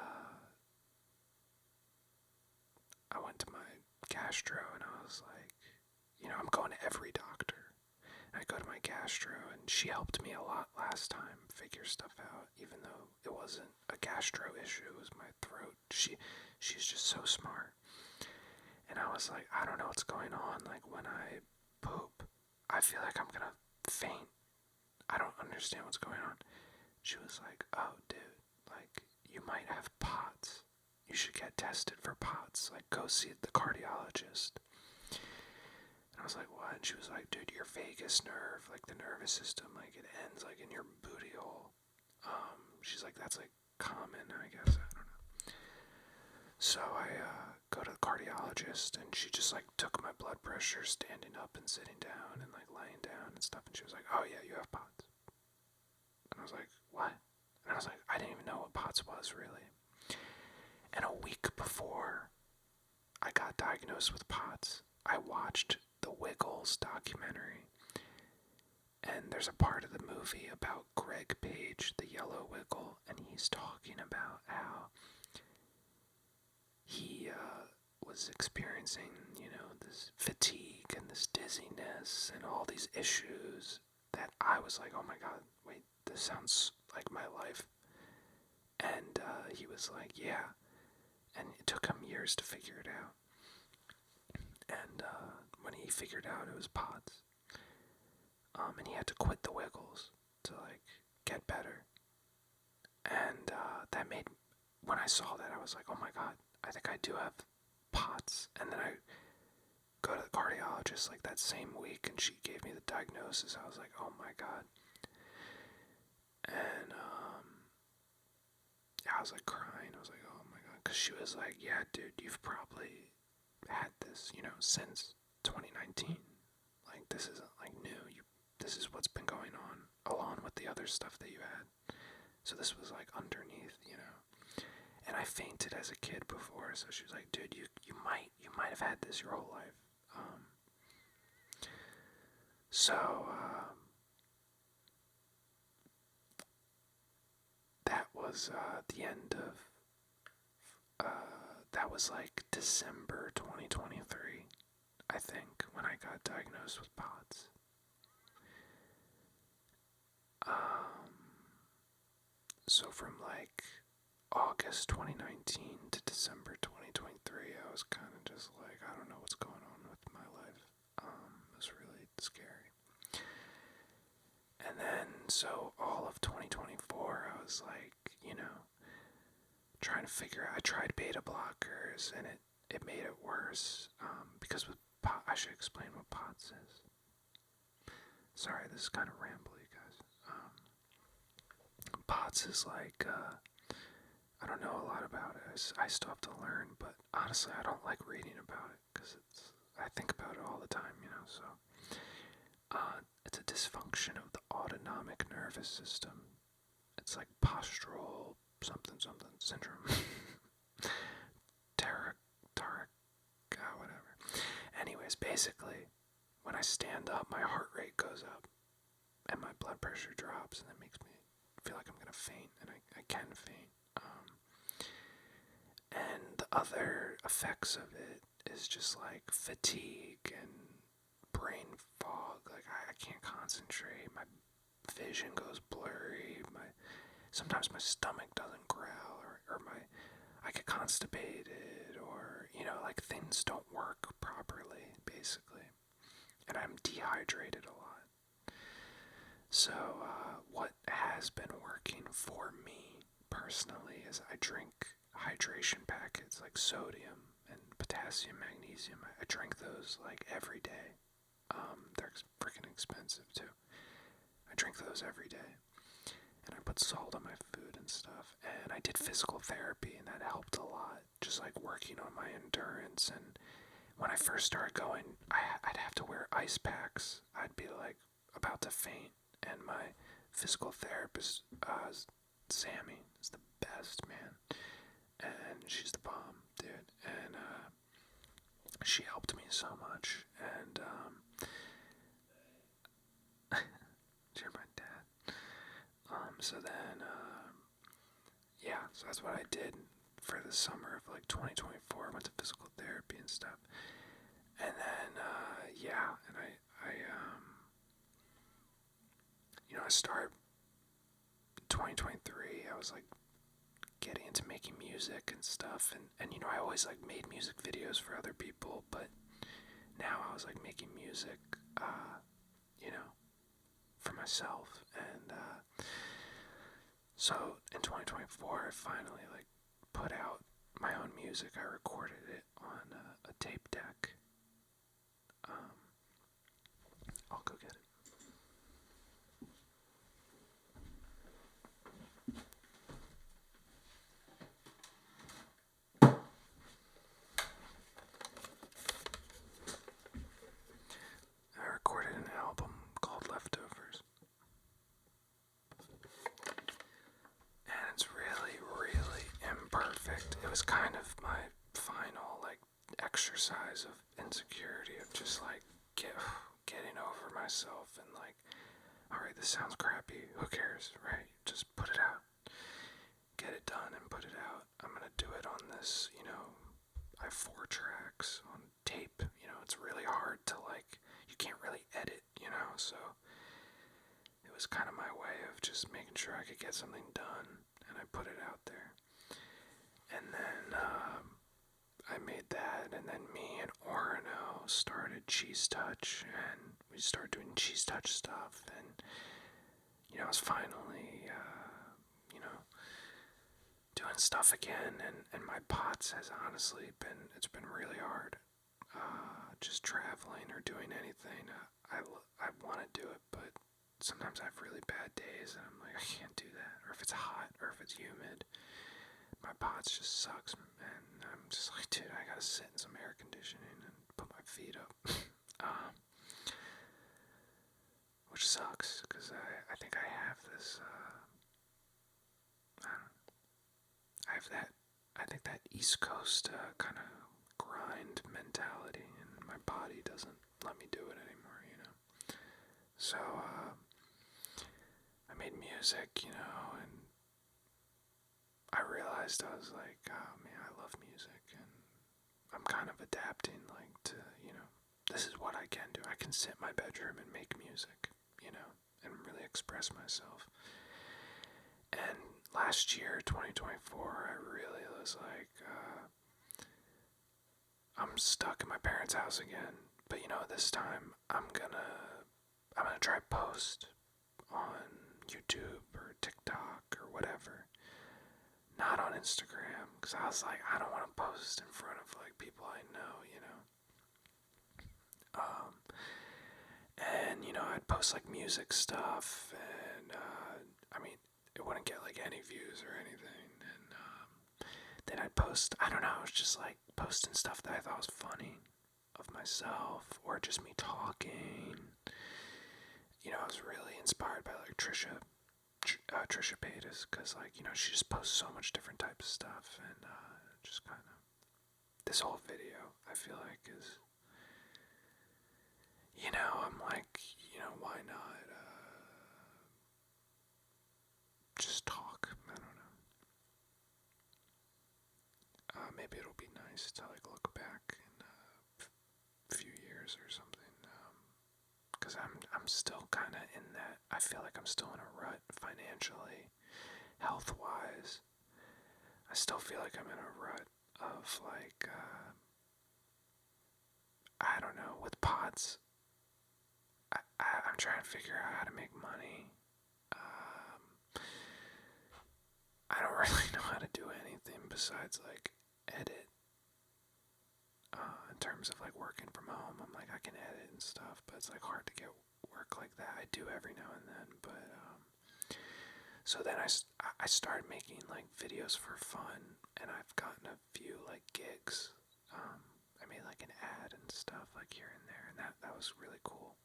I went to my gastro and I was like, I'm going to every doctor. I go to my gastro, and she helped me a lot last time figure stuff out, even though it wasn't a gastro issue, it was my throat. She's just so smart. And I was like, I don't know what's going on. Like, when I poop, I feel like I'm gonna faint. I don't understand what's going on. She was like, oh, dude, like, you might have POTS. You should get tested for POTS. Like, go see the cardiologist. And I was like, what? And she was like, dude, your vagus nerve, like the nervous system, like it ends like in your booty hole. She's like, that's like common, I guess. I don't know. So I go to the cardiologist, and she just like took my blood pressure standing up and sitting down and like laying down and stuff. And she was like, oh yeah, you have POTS. And I was like, what? And I was like, I didn't even know what POTS was really. And a week before I got diagnosed with POTS, I watched the Wiggles documentary, and there's a part of the movie about Greg Page, the yellow wiggle, and he's talking about how he was experiencing, this fatigue and this dizziness and all these issues that I was like, oh my god, wait, this sounds like my life. And he was like, yeah, and it took him years to figure it out. And when he figured out it was POTS, and he had to quit the Wiggles to like get better. And that made, when I saw that, I was like, oh my god, I think I do have POTS. And then I go to the cardiologist like that same week, and she gave me the diagnosis. I was like, oh my god. And I was like crying. I was like, oh my god, because she was like, yeah, dude, you've probably had this, since 2019. Like, this isn't like new. This is what's been going on, along with the other stuff that you had. So this was like underneath, And I fainted as a kid before, so she was like, dude, you might have had this your whole life. That was the end of, that was like December 2023, I think, when I got diagnosed with POTS. So from like August 2019 to December 2023, I was kind of just like, I don't know what's going on with my life. It was really scary. And then, so all of 2024, I was like, trying to figure out, I tried beta blockers, and it made it worse, because with I should explain what POTS is. Sorry, this is kind of rambly, guys. POTS is like, I don't know a lot about it. I still have to learn, but honestly, I don't like reading about it, because I think about it all the time, so. It's a dysfunction of the autonomic nervous system. It's like postural something syndrome. Whatever. Anyways, basically, when I stand up, my heart rate goes up. and my blood pressure drops, and it makes me feel like I'm gonna faint, and I can faint. And the other effects of it is just like fatigue and brain fog. Like I can't concentrate. My vision goes blurry. Sometimes my stomach doesn't growl, or I get constipated, or like things don't work properly, basically, and I'm dehydrated a lot. So what has been working for me personally is I drink hydration packets like sodium and potassium, magnesium. I drink those like every day. They're freaking expensive too. I drink those every day, and I put salt on my food and stuff. And I did physical therapy, and that helped a lot. Just like working on my endurance. And when I first started going, I'd have to wear ice packs. I'd be like about to faint, and my physical therapist, Sammy, is the best, man. And she's the bomb, dude. And she helped me so much. And you're my dad. So then, yeah, so that's what I did for the summer of like 2024. I went to physical therapy and stuff. And then, yeah, and I started 2023. I was like getting into making music and stuff, and I always like made music videos for other people, but now I was like making music, for myself. And so in 2024, I finally like put out my own music. I recorded it on a tape deck. I'll go get it. I recorded an album called Leftovers. And it's really, really imperfect. It was kind of my final, like, exercise of insecurity, of just, like, getting over myself and, like, alright, this sounds crappy. Who cares, right? Just put it out. Get it done and put it out. I'm gonna do it on this, I have 4 tracks on tape. It's really hard to, like, you can't really edit, so it was kind of my way of just making sure I could get something done, and I put it out there. And then I made that, and then me and Orano started Cheese Touch, and we started doing Cheese Touch stuff, and I was finally doing stuff again, and my POTS has honestly it's been really hard, just traveling or doing anything. I want to do it, but sometimes I have really bad days, and I'm like, I can't do that. Or if it's hot, or if it's humid, my POTS just sucks, and I'm just like, dude, I gotta sit in some air conditioning and put my feet up. Which sucks, because I think I have this, I think that East Coast kind of grind mentality, and my body doesn't let me do it anymore, So, I made music, and I realized I was like, oh man, I love music, and I'm kind of adapting, like, to, this is what I can do. I can sit in my bedroom and make music, and really express myself. And last year, 2024, I really was like, I'm stuck in my parents' house again. But this time I'm gonna try post on YouTube or TikTok or whatever. Not on Instagram, because I was like, I don't want to post in front of like people I know, And I'd post like music stuff, and I mean, it wouldn't get like any views or anything. And then I'd post, I don't know, it was just like posting stuff that I thought was funny of myself, or just me talking. I was really inspired by like Trisha Paytas, because like, she just posts so much different types of stuff, and just kind of, this whole video, I feel like, is, I'm like, why not just talk. I don't know. Maybe it'll be nice to like look back in a few years or something. Because I'm still kind of in that. I feel like I'm still in a rut financially, health wise. I still feel like I'm in a rut of like I don't know, with pods. I'm trying to figure out how to make money. I don't really know how to do anything besides like edit. In terms of like working from home, I'm like I can edit and stuff, but it's like hard to get work like that. I do every now and then, but so then I started making like videos for fun, and I've gotten a few like gigs. I made like an ad and stuff like here and there, and that was really cool.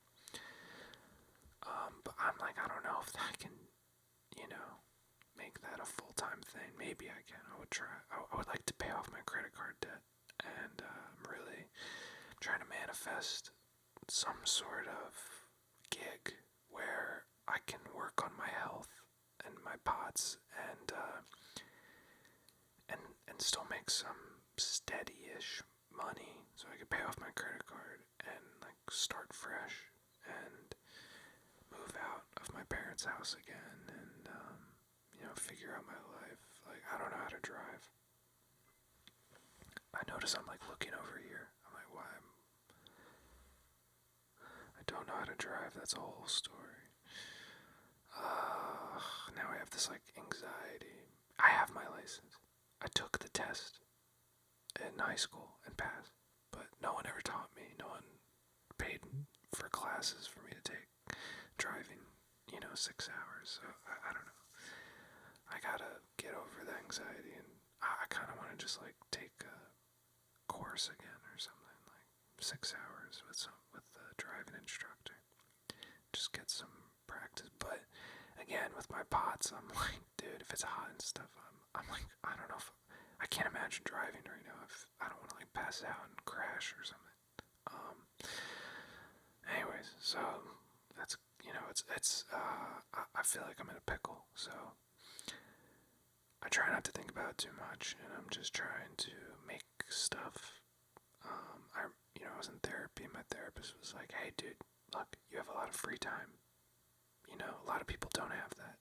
But I'm like, I don't know if I can, you know, make that a full-time thing. Maybe I can. I would try. I would like to pay off my credit card debt, and I'm really trying to manifest some sort of gig where I can work on my health and my pots and still make some steady-ish money so I can pay off my credit card and like start fresh and move out of my parents' house again and figure out my life. Like I don't know how to drive. I notice I'm like looking over here. I'm like, why? I don't know how to drive. That's a whole story. Now I have this like anxiety. I have my license. I took the test in high school and passed, but no one ever taught me. No one paid for classes for me to take driving, 6 hours. So I don't know. I gotta get over the anxiety, and I kind of want to just like take a course again or something, like 6 hours with the driving instructor. Just get some practice. But again, with my pots, I'm like, dude, if it's hot and stuff, I'm like, I don't know if I can't imagine driving right now. If I don't want to like pass out and crash or something. Anyways, so that's I feel like I'm in a pickle. So I try not to think about it too much, and I'm just trying to make stuff. I was in therapy, and my therapist was like, "Hey, dude, look, you have a lot of free time. A lot of people don't have that.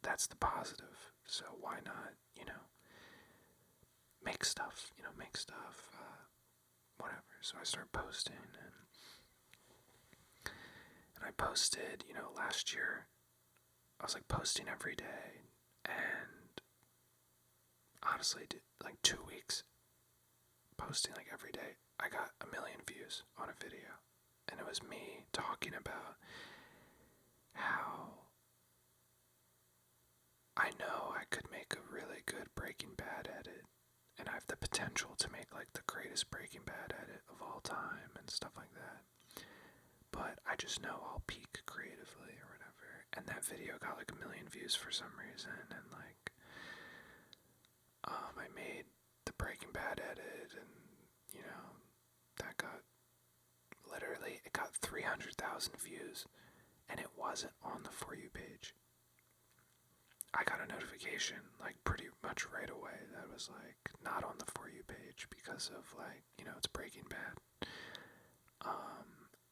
That's the positive. So why not, make stuff, whatever." So I started posting, and I posted, last year, I was like posting every day, and honestly, like 2 weeks posting like every day, I got 1 million views on a video, and it was me talking about how I know I could make a really good Breaking Bad edit, and I have the potential to make like the greatest Breaking Bad edit of all time and stuff like that. But I just know I'll peak creatively or whatever. And that video got like 1 million views for some reason, and like I made the Breaking Bad edit, and that got it got 300,000 views, and it wasn't on the For You page. I got a notification like pretty much right away that was like not on the For You page because of like, it's Breaking Bad.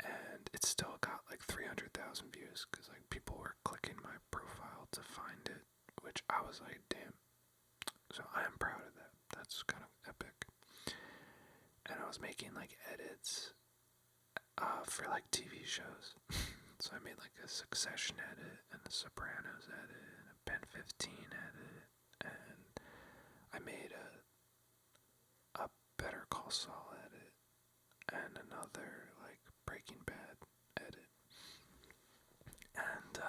And it still got like 300,000 views because like people were clicking my profile to find it, which I was like, damn. So I am proud of that. That's kind of epic. And I was making like edits for like TV shows. So I made like a Succession edit and a Sopranos edit and a Ben 15 edit, and I made a Better Call Saul edit and another like Breaking Bad edit. And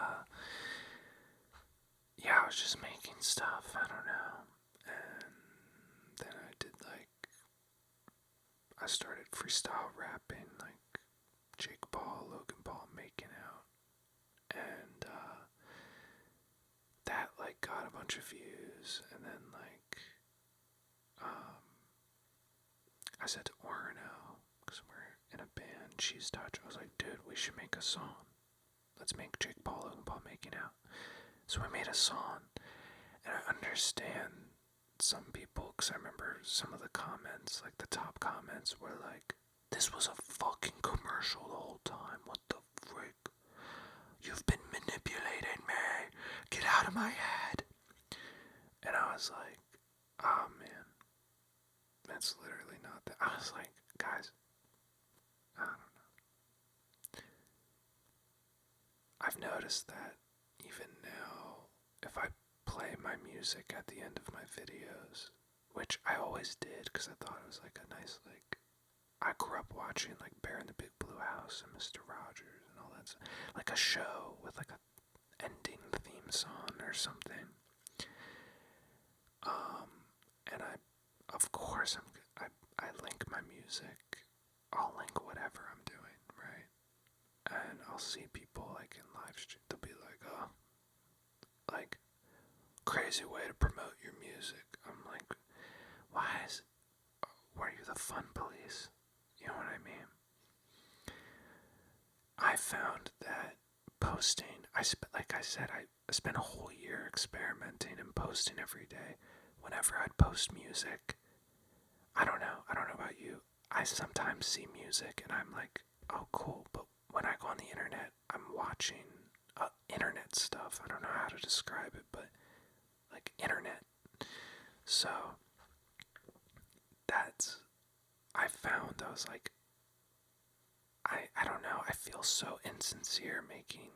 I was just making stuff, I don't know. And then I started freestyle rapping, like Jake Paul, Logan Paul making out. And that like got a bunch of views, and then like I said to Orno, because we're in a band, Cheese Touch, I was like, dude, we should make a song. Let's make Jake Paul, Logan Paul making out. So we made a song, and I understand some people, because I remember some of the comments, like the top comments were like, this was a fucking commercial the whole time, what the frick? You've been manipulating me, get out of my head. And I was like, oh man, that's literally not that. I was like, guys, I don't know. I've noticed that even now, if I play my music at the end of my videos, which I always did because I thought it was like a nice, like, I grew up watching like Bear in the Big Blue House and Mr. Rogers and all that stuff, like a show with like a ending theme song or something. And of course, I link my music. I'll link whatever I'm doing, right? And I'll see people like in live stream. They'll be like, oh, like, crazy way to promote your music. I'm like, were you the fun police? You know what I mean? I found that posting, I spent a whole year experimenting and posting every day. Whenever I'd post music, I don't know about you, I sometimes see music and I'm like, oh cool, but when I go on the internet, I'm watching internet stuff. I don't know how to describe it, but like internet. So I found, I was like, I don't know, I feel so insincere making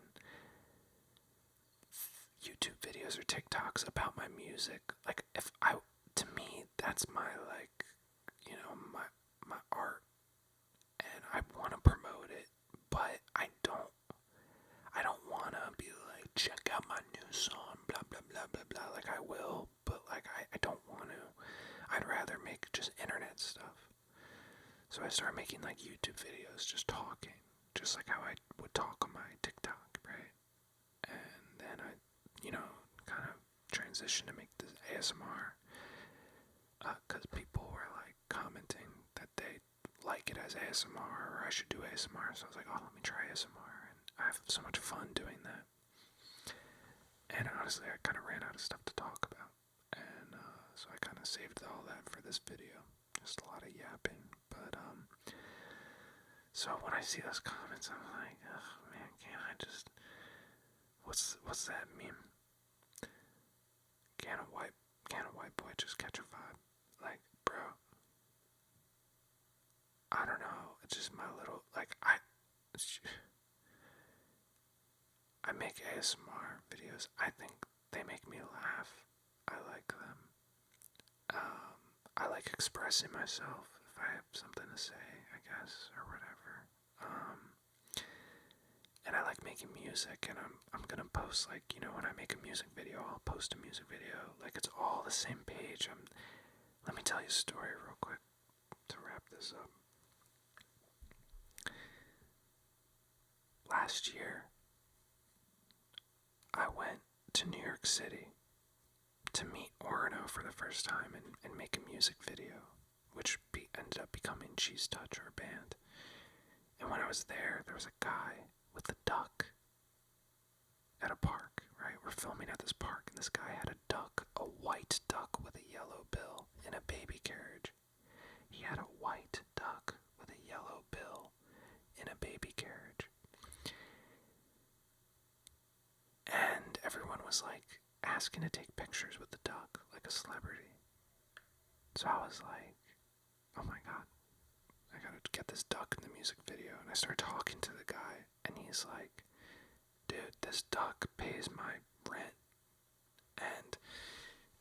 YouTube videos or TikToks about my music. Like, to me, that's my, like, you know, my art, and I want to promote it, but I don't want to be like, check out my new song, blah, blah, blah, blah, blah, like I will, but like, I don't want to. I'd rather make just internet stuff. So I started making like YouTube videos, just talking, just like how I would talk on my TikTok, right? And then I, kind of transitioned to make this ASMR, because people were like commenting that they like it as ASMR, or I should do ASMR, so I was like, oh, let me try ASMR, and I have so much fun doing that. And honestly, I kind of ran out of stuff to talk about, and so I kind of saved all that for this video. Just a lot of yapping, but so when I see those comments, I'm like, oh man, can't I just, what's that meme? Can a white boy just catch a vibe? Like, bro, I don't know, it's just my little, like, I make ASMR videos. I think they make me laugh. I like them. I like expressing myself if I have something to say, I guess, or whatever. And I like making music, and I'm gonna post, like, when I make a music video, I'll post a music video. Like, it's all the same page. Let me tell you a story real quick to wrap this up. Last year, I went to New York City to meet Orono for the first time and make a music video, which ended up becoming Cheese Touch, our band. And when I was there was a guy with a duck at a park, right? We're filming at this park, and this guy had a duck, a white duck with a yellow bill in a baby carriage. He had a white duck with a yellow bill in a baby carriage. And everyone was like asking to take pictures with the duck, like a celebrity. So I was like, oh my god, I gotta get this duck in the music video. And I started talking to the guy, and he's like, dude, this duck pays my rent. And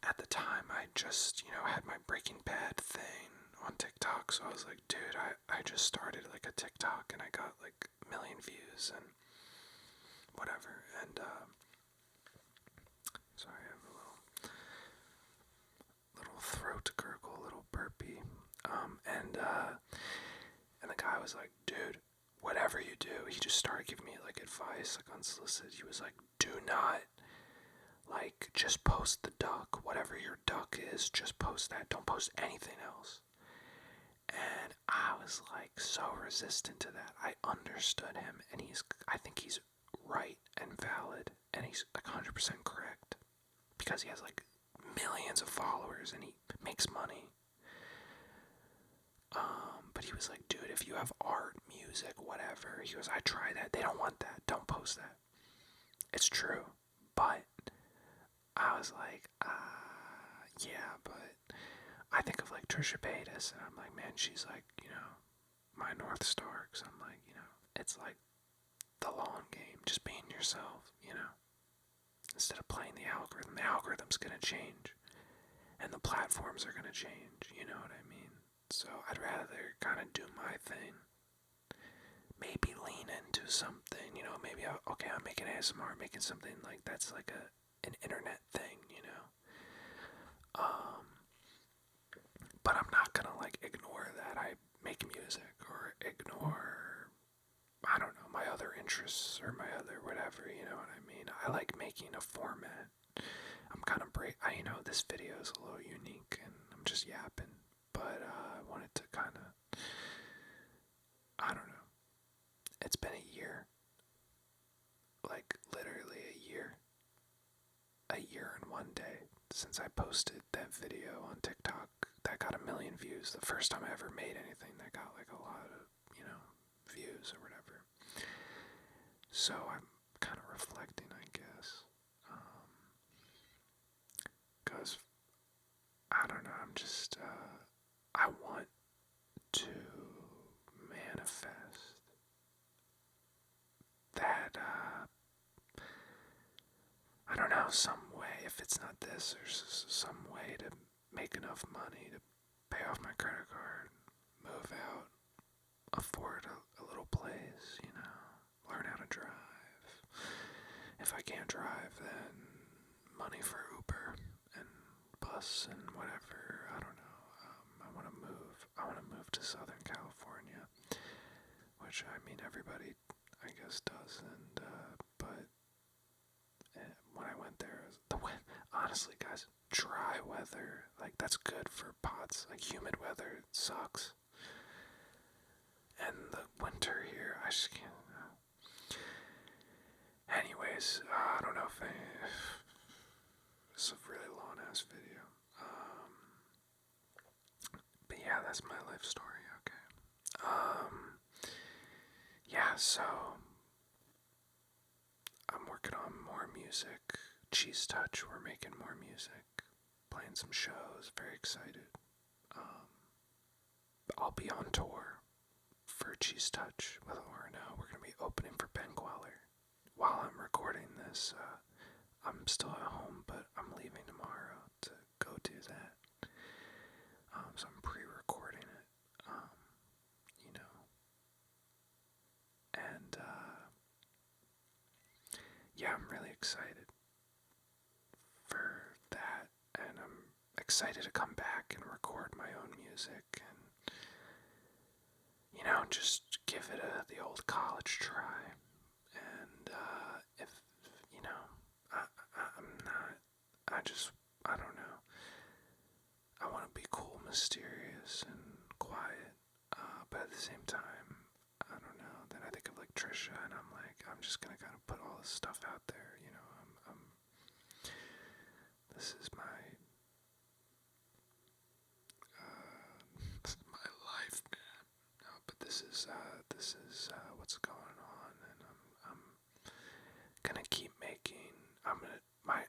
at the time, I just, had my Breaking Bad thing on TikTok, so I was like, dude, I just started like a TikTok, and I got like 1 million views, and whatever, and, sorry, I have a little throat gurgle, a little burpee, and the guy was like, dude, whatever you do, he just started giving me, like, advice, like, unsolicited. He was like, do not, like, just post the duck, whatever your duck is, just post that, don't post anything else. And I was, like, so resistant to that. I understood him, and I think he's right and valid, and he's like 100% correct because he has like millions of followers and he makes money. But he was like, dude, if you have art, music, whatever, he goes, I try that. They don't want that. Don't post that. It's true. But I was like, yeah, but I think of like Trisha Paytas, and I'm like, man, she's like, you know, my North Star. Cause I'm like, you know, it's like the long game, just being yourself, you know, instead of playing the algorithm's gonna change, and the platforms are gonna change, you know what I mean? So I'd rather kind of do my thing, maybe lean into something, you know, maybe, I'm making ASMR, making something like that's like an internet thing, you know, but I'm not gonna like ignore that I make music or ignore, I don't know, my other interests or my other whatever, you know what I mean? I like making a format. I'm kind of you know, this video is a little unique and I'm just yapping, but I wanted to kind of, I don't know. It's been a year, like literally a year and 1 day since I posted that video on TikTok that got 1 million views. The first time I ever made anything that got like a lot of, you know, views or whatever. So I'm kind of reflecting, I guess. Because, I don't know, I'm just, I want to manifest that, I don't know, some way, if it's not this, there's some way to make enough money to pay off my credit card, move out, afford a little place, you know, learn how to drive. If I can't drive, then money for Uber and bus and whatever, I don't know. I want to move to Southern California, which, I mean, everybody, I guess, does, and, but when I went there, honestly, guys, dry weather, like, that's good for pots. Like, humid weather sucks. And the winter here, I just can't. Anyways, I don't know if it's a really long ass video. But yeah, that's my life story. Okay. Yeah, so I'm working on more music. Cheese Touch, we're making more music, playing some shows. Very excited. I'll be on tour for Cheese Touch with O.R.N.O. We're gonna be opening for Ben Queller. While I'm recording this, I'm still at home, but I'm leaving tomorrow to go do that. So I'm pre-recording it, you know, and yeah, I'm really excited for that, and I'm excited to come back and record my own music and, you know, just give it the old college try. And if, you know, I'm not, I don't know. I want to be cool, mysterious, and quiet, but at the same time, I don't know. Then I think of like Trisha, and I'm like, I'm just gonna kind of put all this stuff out there, you know. This is my life, man. No, but this is what's going on, and I'm gonna keep making.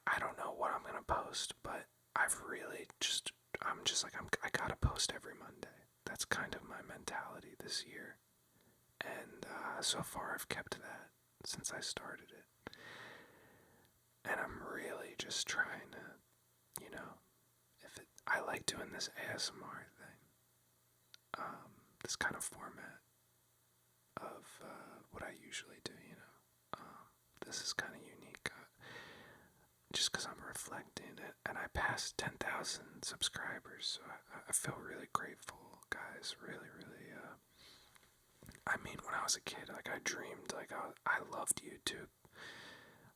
I don't know what I'm gonna post, but I gotta post every Monday. That's kind of my mentality this year, and so far I've kept that since I started it, and I'm really just trying to, you know, I like doing this ASMR thing, this kind of format of what I usually do, you know. This is kind of unique, just because I'm reflecting it, and I passed 10,000 subscribers, so I feel really grateful, guys, really, really, I mean, when I was a kid, like, I dreamed, like, I loved YouTube.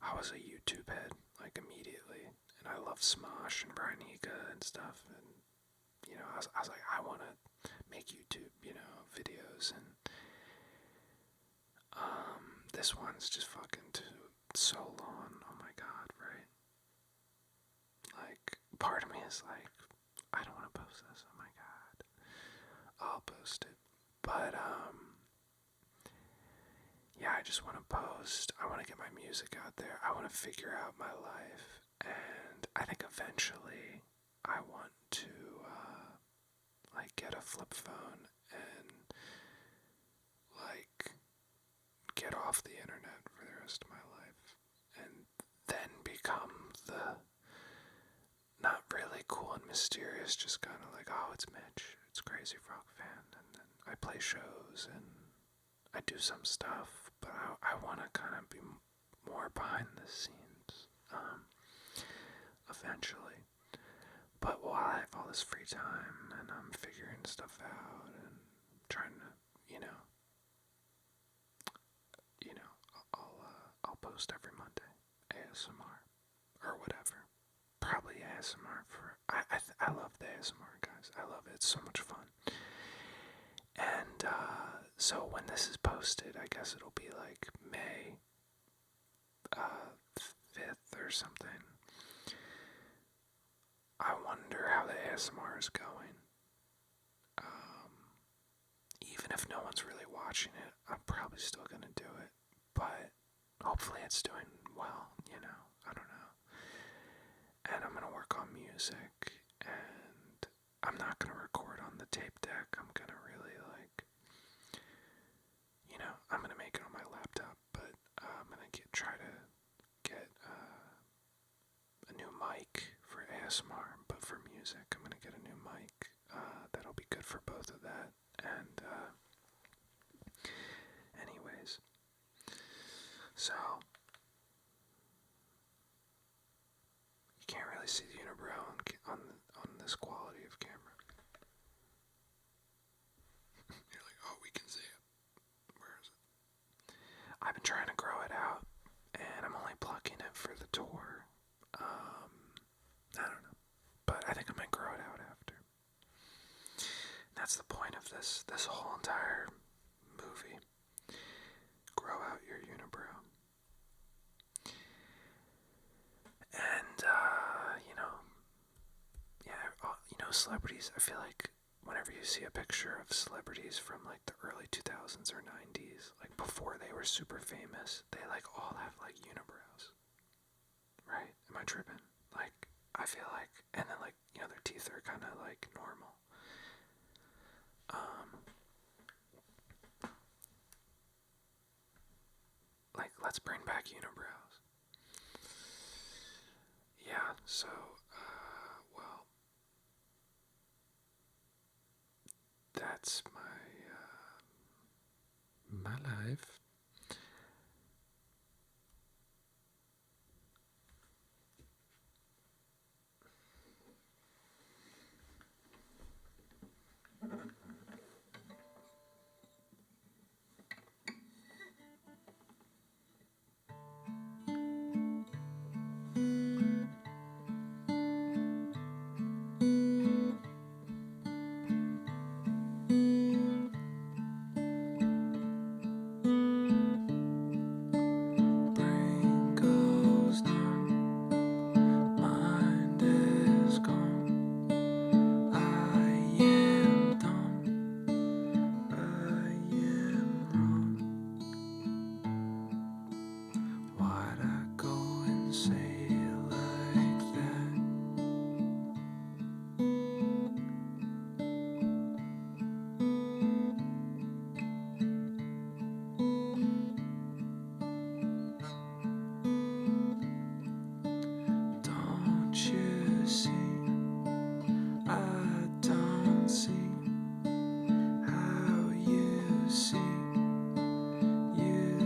I was a YouTube head, like, immediately, and I loved Smosh and Brian Higa and stuff, and, you know, I was like, I want to make YouTube, you know, videos, and, this one's just fucking so long, oh my part of me is like, I don't want to post this. Oh my god. I'll post it. But, yeah, I just want to post. I want to get my music out there. I want to figure out my life. And I think eventually I want to, like, get a flip phone and, like, get off the internet for the rest of my life. And then become the not really cool and mysterious, just kind of like, oh, it's Mitch, it's Crazy Frog Fan, and then I play shows and I do some stuff, but I want to kind of be more behind the scenes, eventually. But while I have all this free time and I'm figuring stuff out and trying to, I'll post every Monday, ASMR or whatever. Probably ASMR for I love the ASMR, guys. I love it. It's so much fun. And so when this is posted, I guess it'll be like May 5th or something. I wonder how the ASMR is going. Even if no one's really watching it, I'm probably still gonna do it. But hopefully it's doing well, I don't know. And I'm gonna work on music, and I'm not gonna record on the tape deck. I'm gonna really I'm gonna make it on my laptop, but I'm gonna try to get a new mic for ASMR, but for music, I'm gonna get a new mic that'll be good for both of that. And anyways, so you can't really see the unibrow on this quality of camera. You're like, oh, we can see it. Where is it? I've been trying to grow it out, and I'm only plucking it for the tour. I don't know, but I think I might grow it out after. That's the point of this whole entire movie. Grow out your unibrow. And, celebrities, I feel like whenever you see a picture of celebrities from like the early 2000s or 90s, like before they were super famous, they like all have like unibrows. Right? Am I tripping? Like, I feel like, and then like, their teeth are kind of like normal. Like, let's bring back unibrows. Yeah, so, well, that's my life.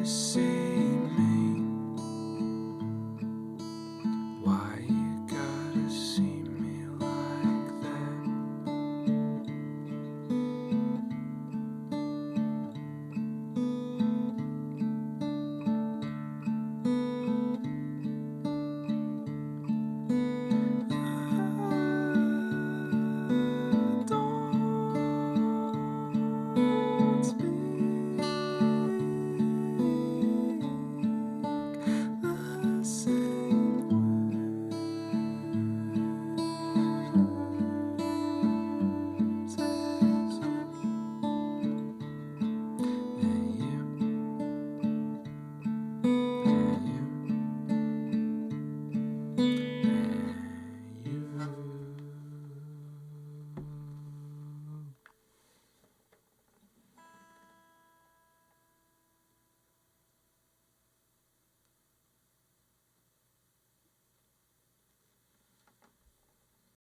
See